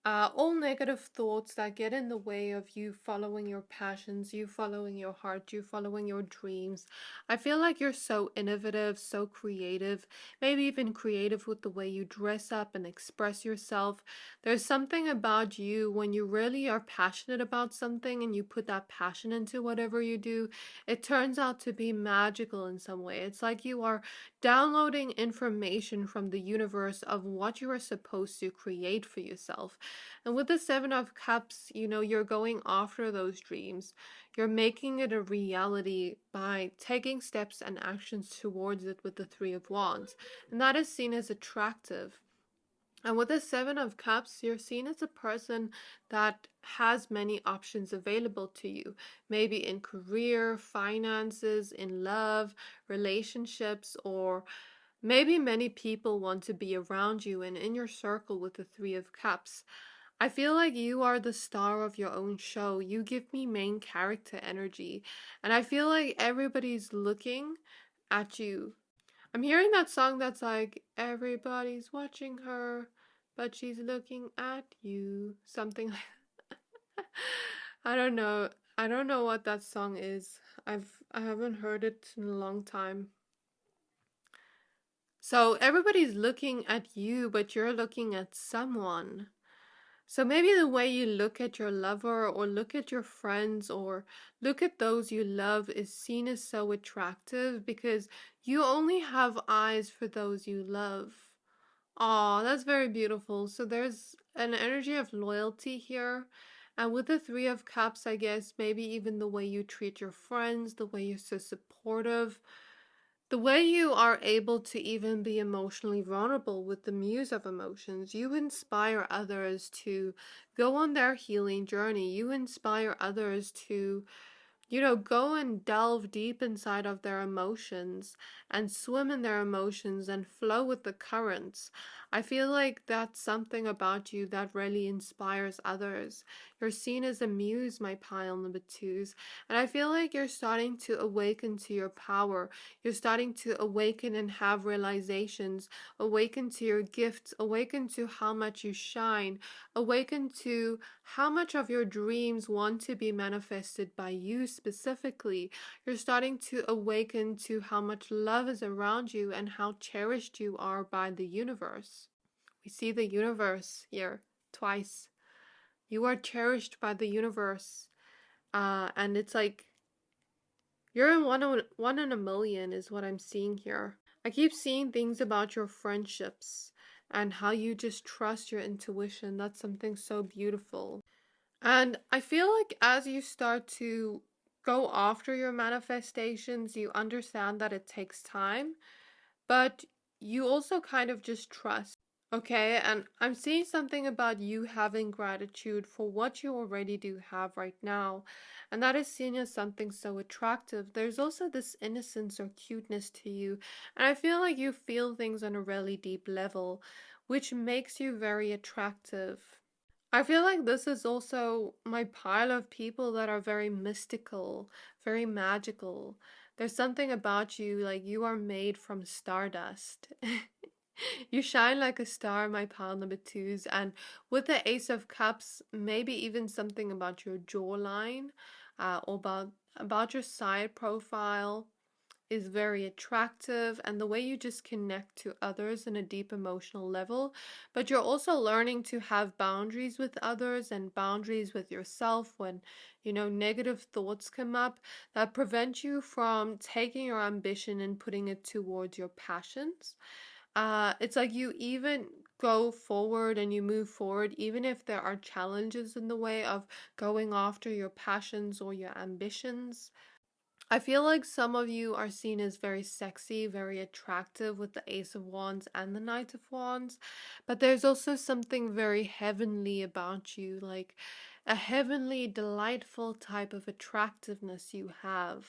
Speaker 1: all negative thoughts that get in the way of you following your passions, you following your heart, you following your dreams. I feel like you're so innovative, so creative, maybe even creative with the way you dress up and express yourself. There's something about you when you really are passionate about something and you put that passion into whatever you do, it turns out to be magical in some way. It's like you are downloading information from the universe of what you are supposed to create for yourself. And with the Seven of Cups, you're going after those dreams. You're making it a reality by taking steps and actions towards it with the Three of Wands. And that is seen as attractive. And with the Seven of Cups, you're seen as a person that has many options available to you. Maybe in career, finances, in love, relationships, or maybe many people want to be around you and in your circle with the Three of Cups. I feel like you are the star of your own show. You give me main character energy. And I feel like everybody's looking at you. I'm hearing that song that's like, everybody's watching her, but she's looking at you. Something like that. I don't know. I don't know what that song is. I haven't heard it in a long time. So everybody's looking at you, but you're looking at someone. So maybe the way you look at your lover or look at your friends or look at those you love is seen as so attractive because you only have eyes for those you love. Aw, that's very beautiful. So there's an energy of loyalty here. And with the Three of Cups, I guess maybe even the way you treat your friends, the way you're so supportive, the way you are able to even be emotionally vulnerable with the Muse of Emotions. You inspire others to go on their healing journey. You inspire others to go and delve deep inside of their emotions and swim in their emotions and flow with the currents. I feel like that's something about you that really inspires others. You're seen as a muse, my pile number 2s, and I feel like you're starting to awaken to your power. You're starting to awaken and have realizations, awaken to your gifts, awaken to how much you shine, awaken to how much of your dreams want to be manifested by you specifically. You're starting to awaken to how much love is around you and how cherished you are by the universe. We see the universe here twice. You are cherished by the universe. And it's like you're in one in a million is what I'm seeing here. I keep seeing things about your friendships and how you just trust your intuition. That's something so beautiful. And I feel like as you start to go after your manifestations, you understand that it takes time, but you also kind of just trust. Okay, and I'm seeing something about you having gratitude for what you already do have right now, and that is seen as something so attractive. There's also this innocence or cuteness to you, and I feel like you feel things on a really deep level, which makes you very attractive. I feel like this is also my pile of people that are very mystical, very magical. There's something about you, like you are made from stardust. You shine like a star, my pile number twos, and with the Ace of Cups, maybe even something about your jawline, or about your side profile is very attractive, and the way you just connect to others in a deep emotional level. But you're also learning to have boundaries with others and boundaries with yourself when, negative thoughts come up that prevent you from taking your ambition and putting it towards your passions. It's like you even go forward and you move forward, even if there are challenges in the way of going after your passions or your ambitions. I feel like some of you are seen as very sexy, very attractive with the Ace of Wands and the Knight of Wands, but there's also something very heavenly about you, like a heavenly, delightful type of attractiveness you have.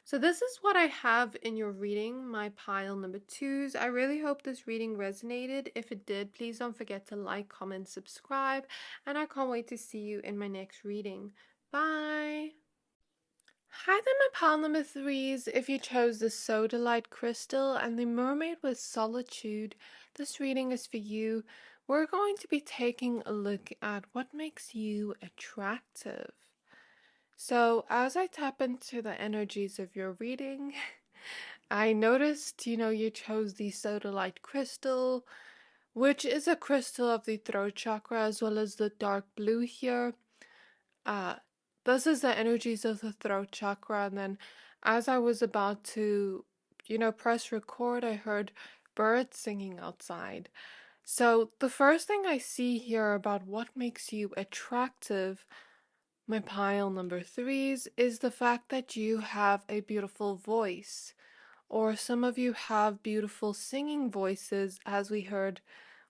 Speaker 1: So this is what I have in your reading, my pile number twos. I really hope this reading resonated. If it did, please don't forget to like, comment, subscribe, and I can't wait to see you in my next reading. Bye! Hi there, my pile number threes. If you chose the Sodalite crystal and the mermaid with Solitude, this reading is for you. We're going to be taking a look at what makes you attractive. So, as I tap into the energies of your reading, I noticed, you chose the Sodalite crystal, which is a crystal of the throat chakra, as well as the dark blue here. Uh, this is the energies of the throat chakra. And then as I was about to, press record, I heard birds singing outside. So the first thing I see here about what makes you attractive, my pile number threes, is the fact that you have a beautiful voice. Or some of you have beautiful singing voices, as we heard.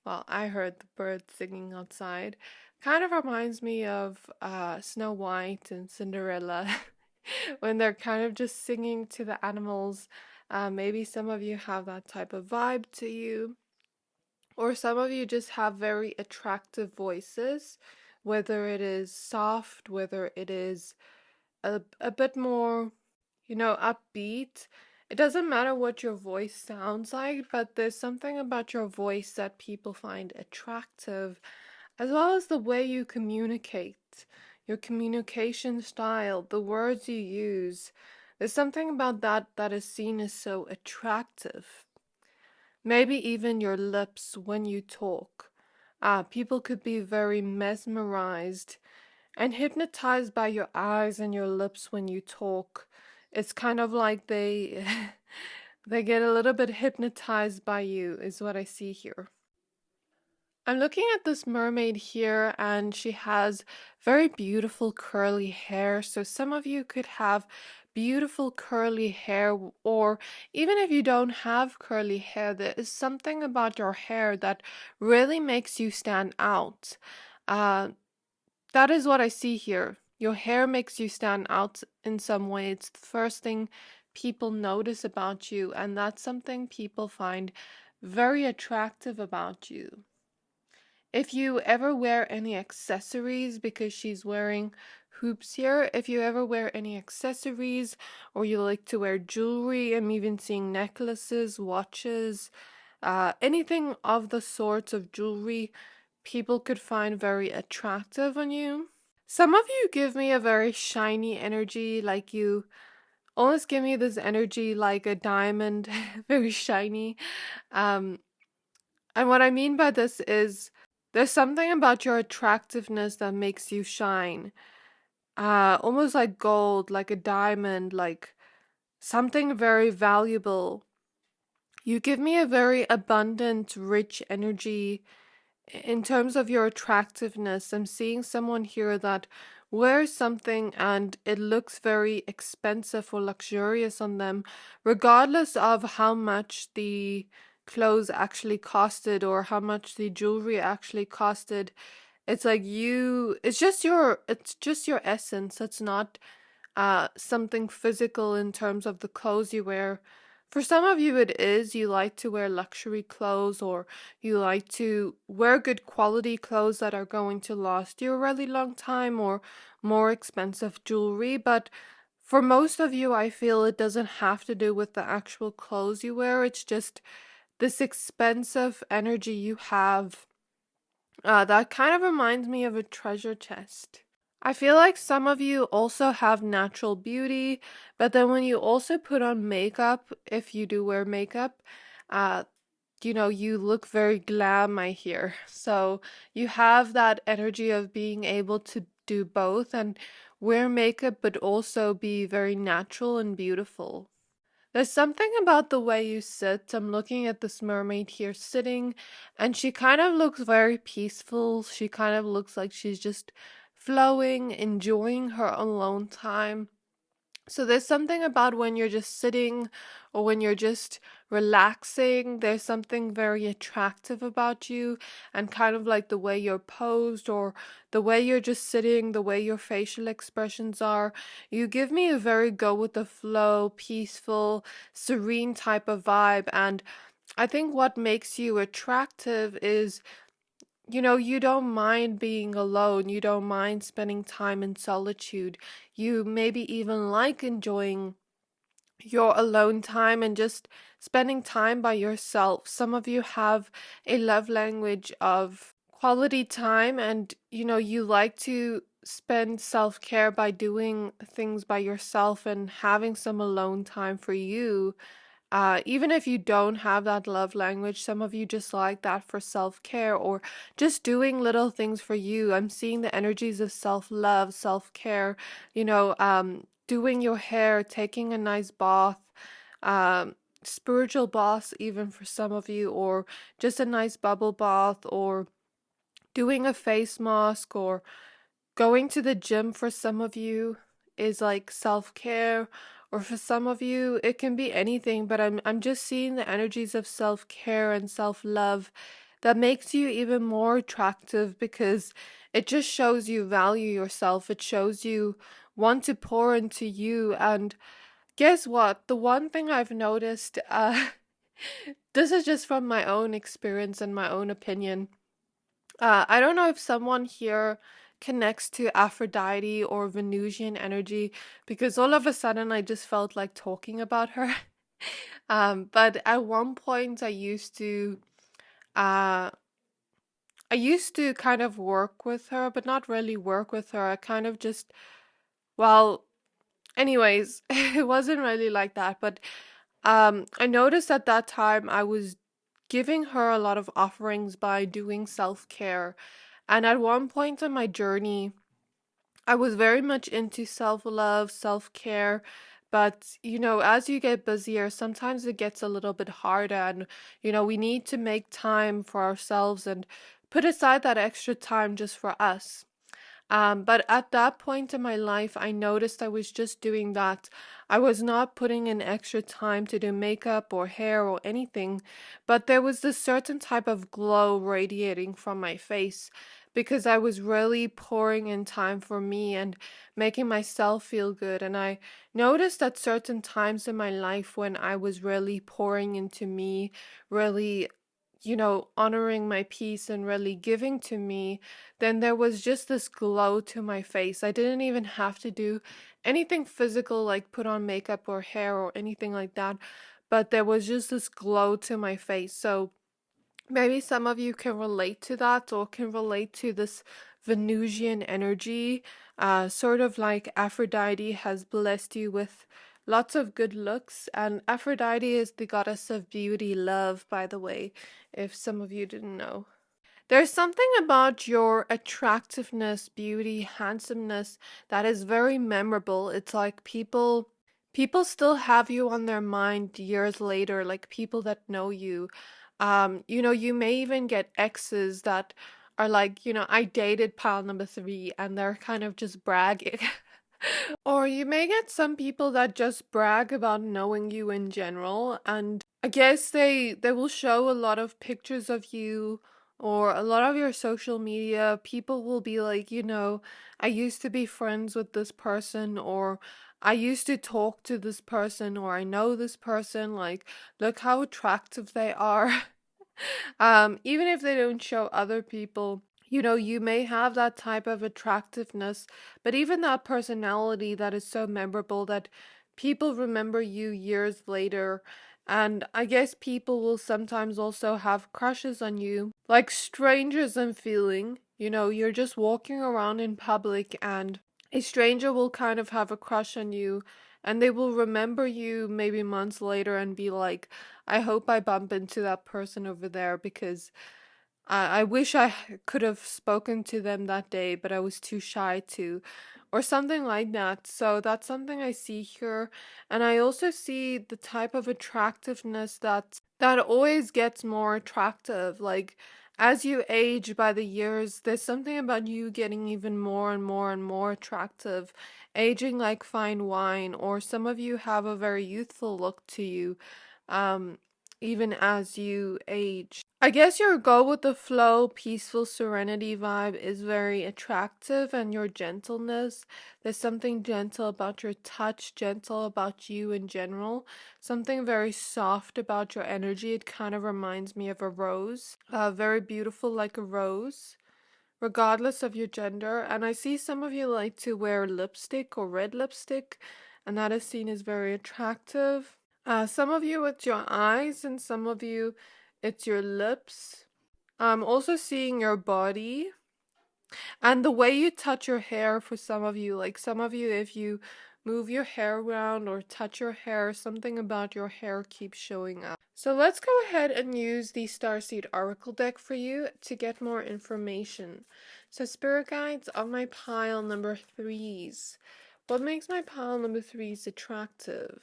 Speaker 1: Well, I heard the birds singing outside. Kind of reminds me of Snow White and Cinderella when they're kind of just singing to the animals. Maybe some of you have that type of vibe to you. Or some of you just have very attractive voices, whether it is soft, whether it is a bit more, upbeat. It doesn't matter what your voice sounds like, but there's something about your voice that people find attractive, as well as the way you communicate, your communication style, the words you use. There's something about that that is seen as so attractive. Maybe even your lips when you talk. People could be very mesmerized and hypnotized by your eyes and your lips when you talk. It's kind of like they they get a little bit hypnotized by you, is what I see here. I'm looking at this mermaid here, and she has very beautiful curly hair. So some of you could have beautiful curly hair, or even if you don't have curly hair, there is something about your hair that really makes you stand out. Uh, that is what I see here. Your hair makes you stand out in some way. It's the first thing people notice about you, and that's something people find very attractive about you. If you ever wear any accessories, because she's wearing hoops here, if you ever wear any accessories or you like to wear jewelry, I'm even seeing necklaces, watches, anything of the sorts of jewelry people could find very attractive on you. Some of you give me a very shiny energy, like you almost give me this energy like a diamond, very shiny. Um, and what I mean by this is there's something about your attractiveness that makes you shine. Almost like gold, like a diamond, like something very valuable. You give me a very abundant, rich energy. In terms of your attractiveness, I'm seeing someone here that wears something and it looks very expensive or luxurious on them, regardless of how much the clothes actually costed or how much the jewelry actually costed. It's like it's just your essence. It's not something physical in terms of the clothes you wear. For some of you, it is. You like to wear luxury clothes, or you like to wear good quality clothes that are going to last you a really long time, or more expensive jewelry. But for most of you, I feel it doesn't have to do with the actual clothes you wear. It's just this expensive energy you have. That kind of reminds me of a treasure chest. I feel like some of you also have natural beauty, but then when you also put on makeup, if you do wear makeup, uh, you look very glam, I hear. So you have that energy of being able to do both and wear makeup, but also be very natural and beautiful. There's something about the way you sit. I'm looking at this mermaid here sitting, and she kind of looks very peaceful. She kind of looks like she's just flowing, enjoying her alone time. So there's something about when you're just sitting or when you're just relaxing, there's something very attractive about you, and kind of like the way you're posed or the way you're just sitting, the way your facial expressions are. You give me a very go with the flow, peaceful, serene type of vibe. And I think what makes you attractive is you don't mind being alone. You don't mind spending time in solitude. You maybe even like enjoying your alone time and just spending time by yourself. Some of you have a love language of quality time, and you like to spend self care by doing things by yourself and having some alone time for you. Even if you don't have that love language, some of you just like that for self care or just doing little things for you. I'm seeing the energies of self love, self care, doing your hair, taking a nice bath, um, spiritual baths, even for some of you, or just a nice bubble bath, or doing a face mask, or going to the gym for some of you is like self-care, or for some of you it can be anything, but I'm just seeing the energies of self-care and self-love that makes you even more attractive because it just shows you value yourself. It shows you want to pour into you. And guess what? The one thing I've noticed, this is just from my own experience and my own opinion. I don't know if someone here connects to Aphrodite or Venusian energy because all of a sudden I just felt like talking about her. But at one point uh I used to kind of work with her, but not really work with her. I kind of just well, anyways, it wasn't really like that, but I noticed at that time I was giving her a lot of offerings by doing self-care. And at one point in my journey, I was very much into self-love, self-care. But, as you get busier, sometimes it gets a little bit harder. And, we need to make time for ourselves and put aside that extra time just for us. But at that point in my life, I noticed I was just doing that. I was not putting in extra time to do makeup or hair or anything, but there was this certain type of glow radiating from my face because I was really pouring in time for me and making myself feel good. And I noticed at certain times in my life when I was really pouring into me, really honoring my peace and really giving to me, then there was just this glow to my face. I didn't even have to do anything physical like put on makeup or hair or anything like that, but there was just this glow to my face. So maybe some of you can relate to that or can relate to this Venusian energy, sort of like Aphrodite has blessed you with lots of good looks. And Aphrodite is the goddess of beauty, love, by the way, if some of you didn't know. There's something about your attractiveness, beauty, handsomeness that is very memorable. It's like people still have you on their mind years later, like people that know you. You may even get exes that are like, I dated pile number 3 and they're kind of just bragging. Or you may get some people that just brag about knowing you in general, and I guess they will show a lot of pictures of you or a lot of your social media. People will be like, I used to be friends with this person, or I used to talk to this person, or I know this person, like, look how attractive they are. Even if they don't show other people, you may have that type of attractiveness, but even that personality that is so memorable that people remember you years later. And I guess people will sometimes also have crushes on you, like strangers I'm feeling. You're just walking around in public and a stranger will kind of have a crush on you, and they will remember you maybe months later and be like, I hope I bump into that person over there because I wish could have spoken to them that day, but I was too shy to, or something like that. So that's something I see here. And I also see the type of attractiveness that always gets more attractive. Like as you age by the years, there's something about you getting even more and more and more attractive, aging like fine wine, or some of you have a very youthful look to you. Um, Even as you age. I guess your go with the flow, peaceful serenity vibe is very attractive, and your gentleness. There's something gentle about your touch, gentle about you in general, something very soft about your energy. It kind of reminds me of a rose, very beautiful like a rose, regardless of your gender. And I see some of you like to wear lipstick or red lipstick, and that is seen as very attractive. Some of you it's your eyes, and some of you it's your lips. I'm also seeing your body and the way you touch your hair for some of you. Like some of you, if you move your hair around or touch your hair, something about your hair keeps showing up. So let's go ahead and use the Starseed Oracle deck for you to get more information. So Spirit Guides on my pile number threes. What makes my pile number threes attractive?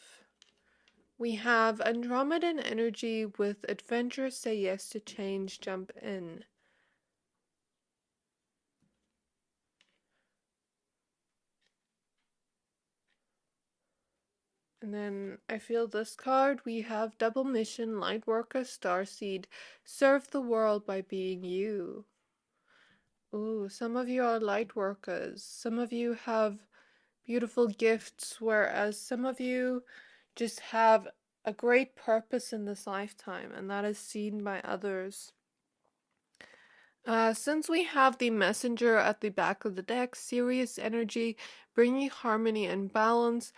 Speaker 1: We have Andromedan energy with adventure, say yes to change, jump in. And then I feel this card, we have double mission, light worker, starseed, serve the world by being you. Ooh, some of you are light workers. Some of you have beautiful gifts, whereas some of you just have a great purpose in this lifetime, and that is seen by others. Since we have the messenger at the back of the deck, serious energy, bringing harmony and balance.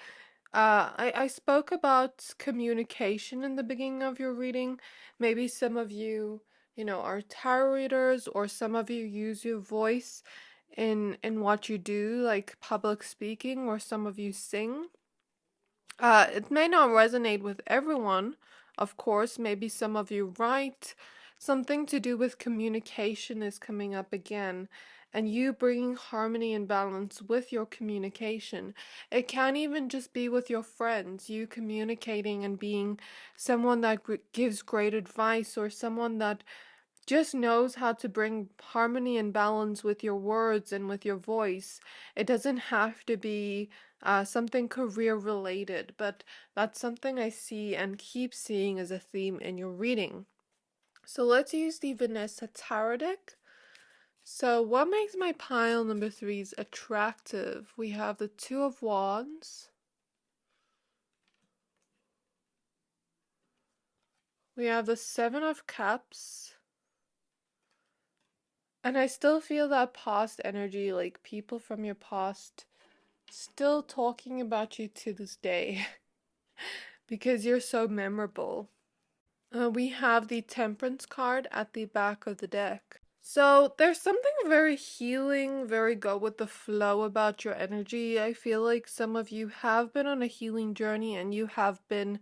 Speaker 1: I spoke about communication in the beginning of your reading. Maybe some of you, are tarot readers, or some of you use your voice in what you do, like public speaking, or some of you sing. It may not resonate with everyone, of course. Maybe some of you write. Something to do with communication is coming up again, and you bringing harmony and balance with your communication. It can even just be with your friends, you communicating and being someone that gives great advice, or someone that just knows how to bring harmony and balance with your words and with your voice. It doesn't have to be something career related, but that's something I see and keep seeing as a theme in your reading. So let's use the Vanessa Tarot deck. So what makes my pile number threes attractive? We have the Two of Wands. We have the Seven of Cups. And I still feel that past energy, like people from your past still talking about you to this day because you're so memorable. We have the Temperance card at the back of the deck. So there's something very healing, very go with the flow about your energy. I feel like some of you have been on a healing journey, and you have been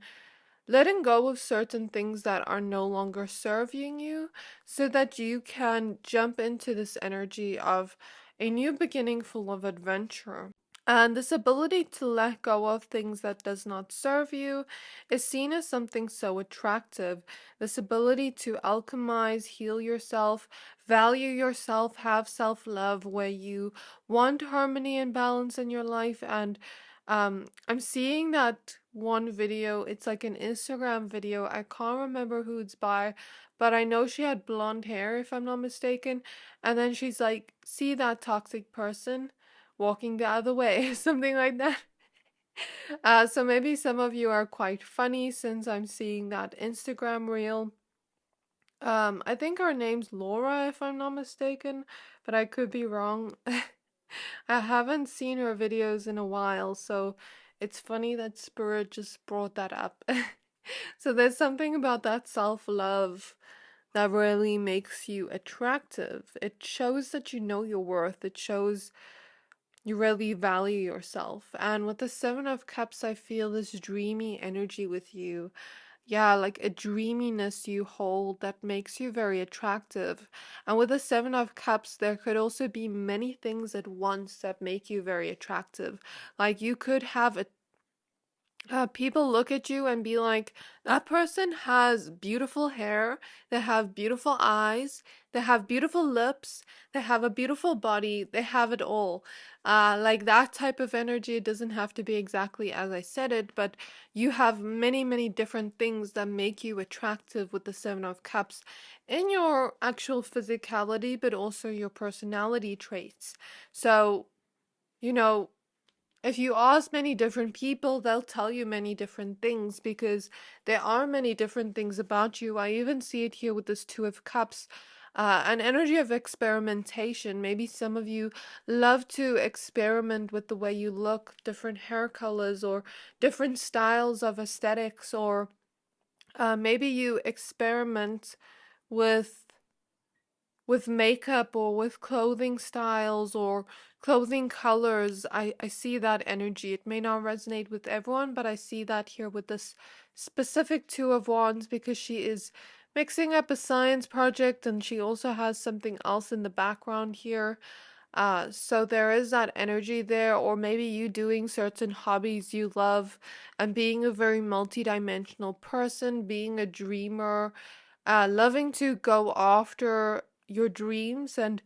Speaker 1: letting go of certain things that are no longer serving you, so that you can jump into this energy of a new beginning full of adventure. And this ability to let go of things that does not serve you is seen as something so attractive. This ability to alchemize, heal yourself, value yourself, have self-love, where you want harmony and balance in your life. And I'm seeing that one video, it's like an Instagram video. I can't remember who it's by, but I know she had blonde hair, if I'm not mistaken. And then she's like, see that toxic person walking the other way, something like that. So maybe some of you are quite funny since I'm seeing that Instagram reel. I think her name's Laura, if I'm not mistaken, but I could be wrong. I haven't seen her videos in a while, so it's funny that Spirit just brought that up. So there's something about that self-love that really makes you attractive. It shows that you know your worth. It shows you really value yourself. And with the Seven of Cups, I feel this dreamy energy with you. Yeah, like a dreaminess you hold that makes you very attractive. And with the Seven of Cups, there could also be many things at once that make you very attractive. Like you could have a people look at you and be like, that person has beautiful hair, they have beautiful eyes, they have beautiful lips, they have a beautiful body, they have it all. Like that type of energy. It doesn't have to be exactly as I said it, but you have many, many different things that make you attractive with the Seven of Cups in your actual physicality, but also your personality traits. So, you know, if you ask many different people, they'll tell you many different things because there are many different things about you. I even see it here with this Two of Cups, an energy of experimentation. Maybe some of you love to experiment with the way you look, different hair colors, or different styles of aesthetics, or maybe you experiment with makeup or with clothing styles or clothing colors. I see that energy. It may not resonate with everyone, but I see that here with this specific Two of Wands because she is mixing up a science project and she also has something else in the background here. So there is that energy there, or maybe you doing certain hobbies you love and being a very multidimensional person, being a dreamer, loving to go after your dreams and,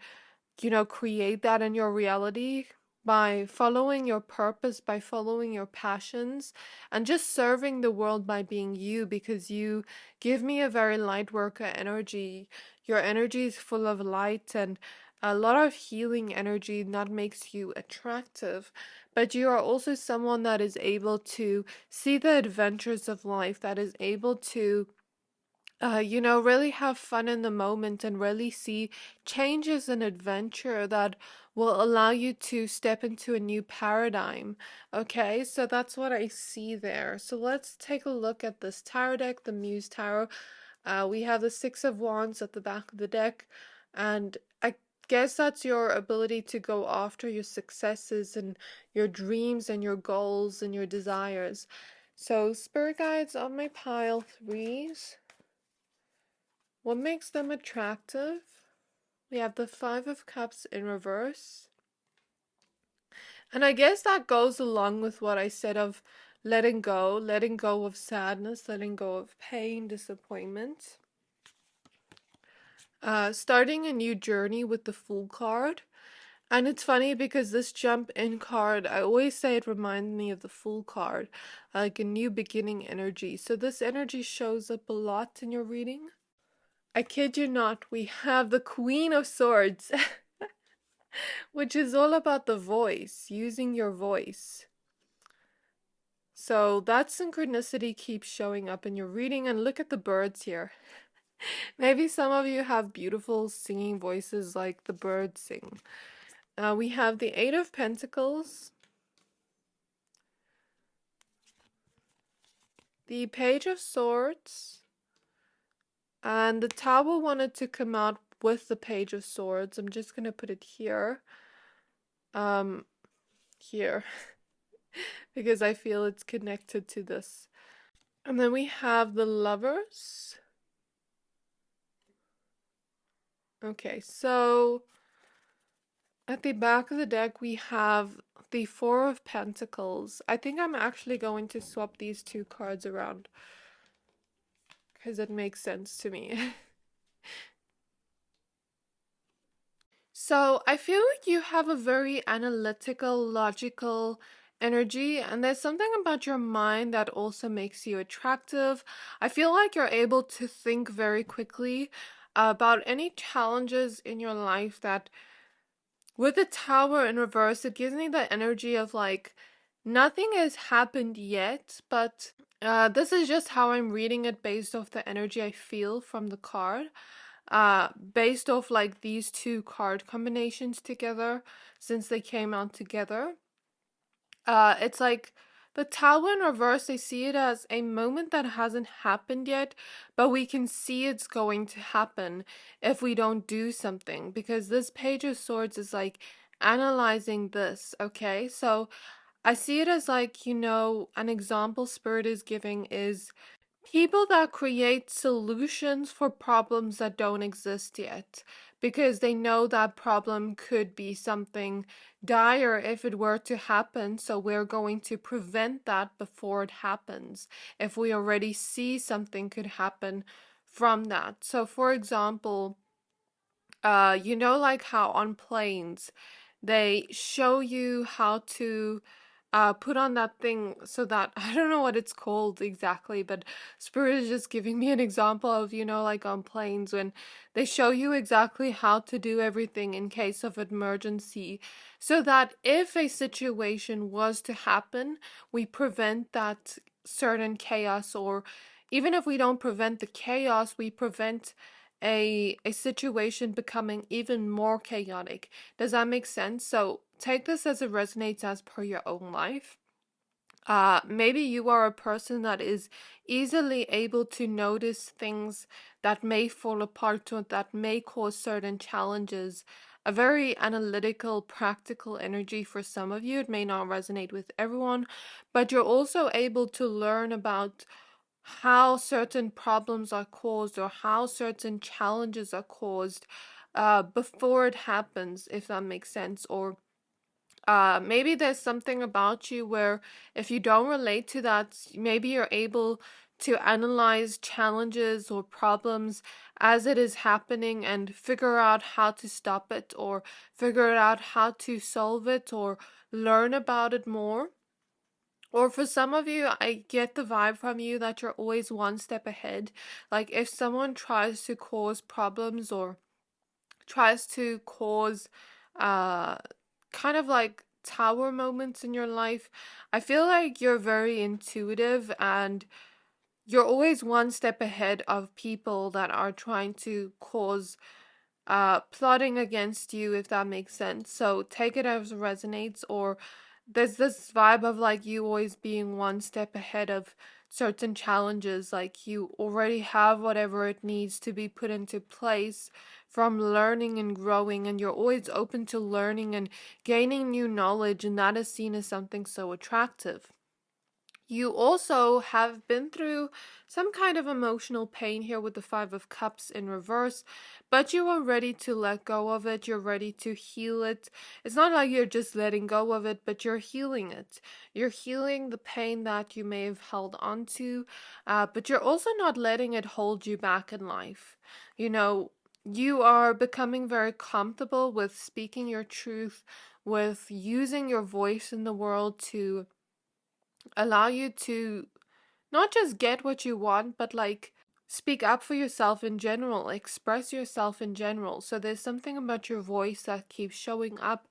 Speaker 1: create that in your reality by following your purpose, by following your passions, and just serving the world by being you because you give me a very light worker energy. Your energy is full of light and a lot of healing energy, and that makes you attractive. But you are also someone that is able to see the adventures of life, that is able to really have fun in the moment and really see changes and adventure that will allow you to step into a new paradigm. Okay, so that's what I see there. So let's take a look at this tarot deck, the Muse Tarot. We have the Six of Wands at the back of the deck, and I guess that's your ability to go after your successes and your dreams and your goals and your desires. So, spirit guides on my pile threes. What makes them attractive? We have the Five of Cups in reverse. And I guess that goes along with what I said of letting go of sadness, letting go of pain, disappointment. Starting a new journey with the Fool card. And it's funny because this jump in card, I always say it reminds me of the Fool card, like a new beginning energy. So this energy shows up a lot in your reading. I kid you not, we have the Queen of Swords, which is all about the voice, using your voice. So that synchronicity keeps showing up in your reading, and look at the birds here. Maybe some of you have beautiful singing voices like the birds sing. We have the Eight of Pentacles, the Page of Swords, and the Tower wanted to come out with the Page of Swords. I'm just gonna put it here. Here. Because I feel it's connected to this. And then we have the Lovers. Okay, so at the back of the deck we have the Four of Pentacles. I think I'm actually going to swap these two cards around because it makes sense to me. So I feel like you have a very analytical, logical energy, and there's something about your mind that also makes you attractive. I feel like you're able to think very quickly about any challenges in your life that, with the Tower in reverse, it gives me the energy of like nothing has happened yet, but this is just how I'm reading it based off the energy I feel from the card. Based off like these two card combinations together, since they came out together. It's like the Tower in reverse, I see it as a moment that hasn't happened yet, but we can see it's going to happen if we don't do something, because this Page of Swords is like analyzing this, okay? So I see it as like, an example Spirit is giving is people that create solutions for problems that don't exist yet, because they know that problem could be something dire if it were to happen. So we're going to prevent that before it happens, if we already see something could happen from that. So for example, like how on planes they show you how to put on that thing so that I don't know what it's called exactly, but Spirit is just giving me an example of, like on planes when they show you exactly how to do everything in case of emergency, so that if a situation was to happen, we prevent that certain chaos, or even if we don't prevent the chaos, we prevent a situation becoming even more chaotic. Does that make sense? So take this as it resonates as per your own life. Maybe you are a person that is easily able to notice things that may fall apart or that may cause certain challenges. A very analytical, practical energy for some of you. It may not resonate with everyone, but you're also able to learn about how certain problems are caused or how certain challenges are caused before it happens, if that makes sense. Or maybe there's something about you where if you don't relate to that, maybe you're able to analyze challenges or problems as it is happening and figure out how to stop it, or figure out how to solve it, or learn about it more. Or for some of you, I get the vibe from you that you're always one step ahead. Like if someone tries to cause problems or tries to cause uh kind of like tower moments in your life, I feel like you're very intuitive and you're always one step ahead of people that are trying to cause plotting against you, if that makes sense. So take it as resonates. Or there's this vibe of like you always being one step ahead of certain challenges, like you already have whatever it needs to be put into place from learning and growing, and you're always open to learning and gaining new knowledge, and that is seen as something so attractive. You also have been through some kind of emotional pain here with the Five of Cups in reverse, but you are ready to let go of it. You're ready to heal it. It's not like you're just letting go of it, but you're healing it. You're healing the pain that you may have held onto, but you're also not letting it hold you back in life. You are becoming very comfortable with speaking your truth, with using your voice in the world to allow you to not just get what you want, but like speak up for yourself in general, express yourself in general. So there's something about your voice that keeps showing up,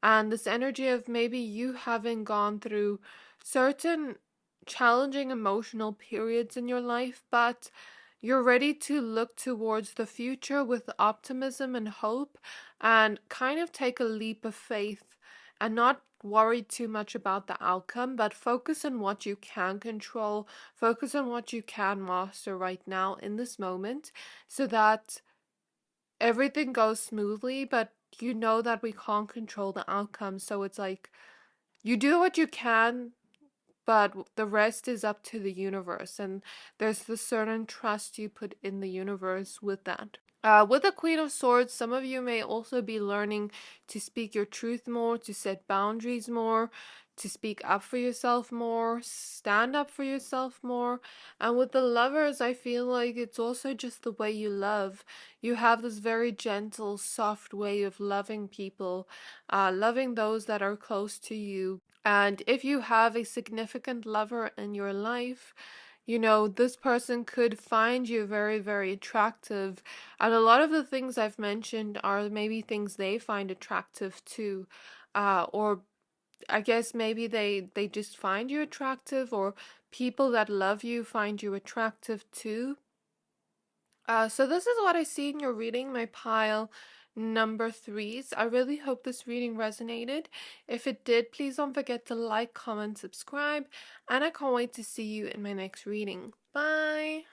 Speaker 1: and this energy of maybe you having gone through certain challenging emotional periods in your life, but you're ready to look towards the future with optimism and hope and kind of take a leap of faith and not worry too much about the outcome, but focus on what you can control, focus on what you can master right now in this moment, so that everything goes smoothly. But you know that we can't control the outcome, so it's like you do what you can, but the rest is up to the universe, and there's the certain trust you put in the universe with that. With the Queen of Swords, some of you may also be learning to speak your truth more, to set boundaries more, to speak up for yourself more, stand up for yourself more. And with the Lovers, I feel like it's also just the way you love. You have this very gentle, soft way of loving people, loving those that are close to you. And if you have a significant lover in your life, you know, this person could find you very, very attractive. And a lot of the things I've mentioned are maybe things they find attractive too. Or I guess maybe they just find you attractive, or people that love you find you attractive too. So this is what I see in your reading, my pile number threes. I really hope this reading resonated. If it did, please don't forget to like, comment, subscribe, and I can't wait to see you in my next reading. Bye!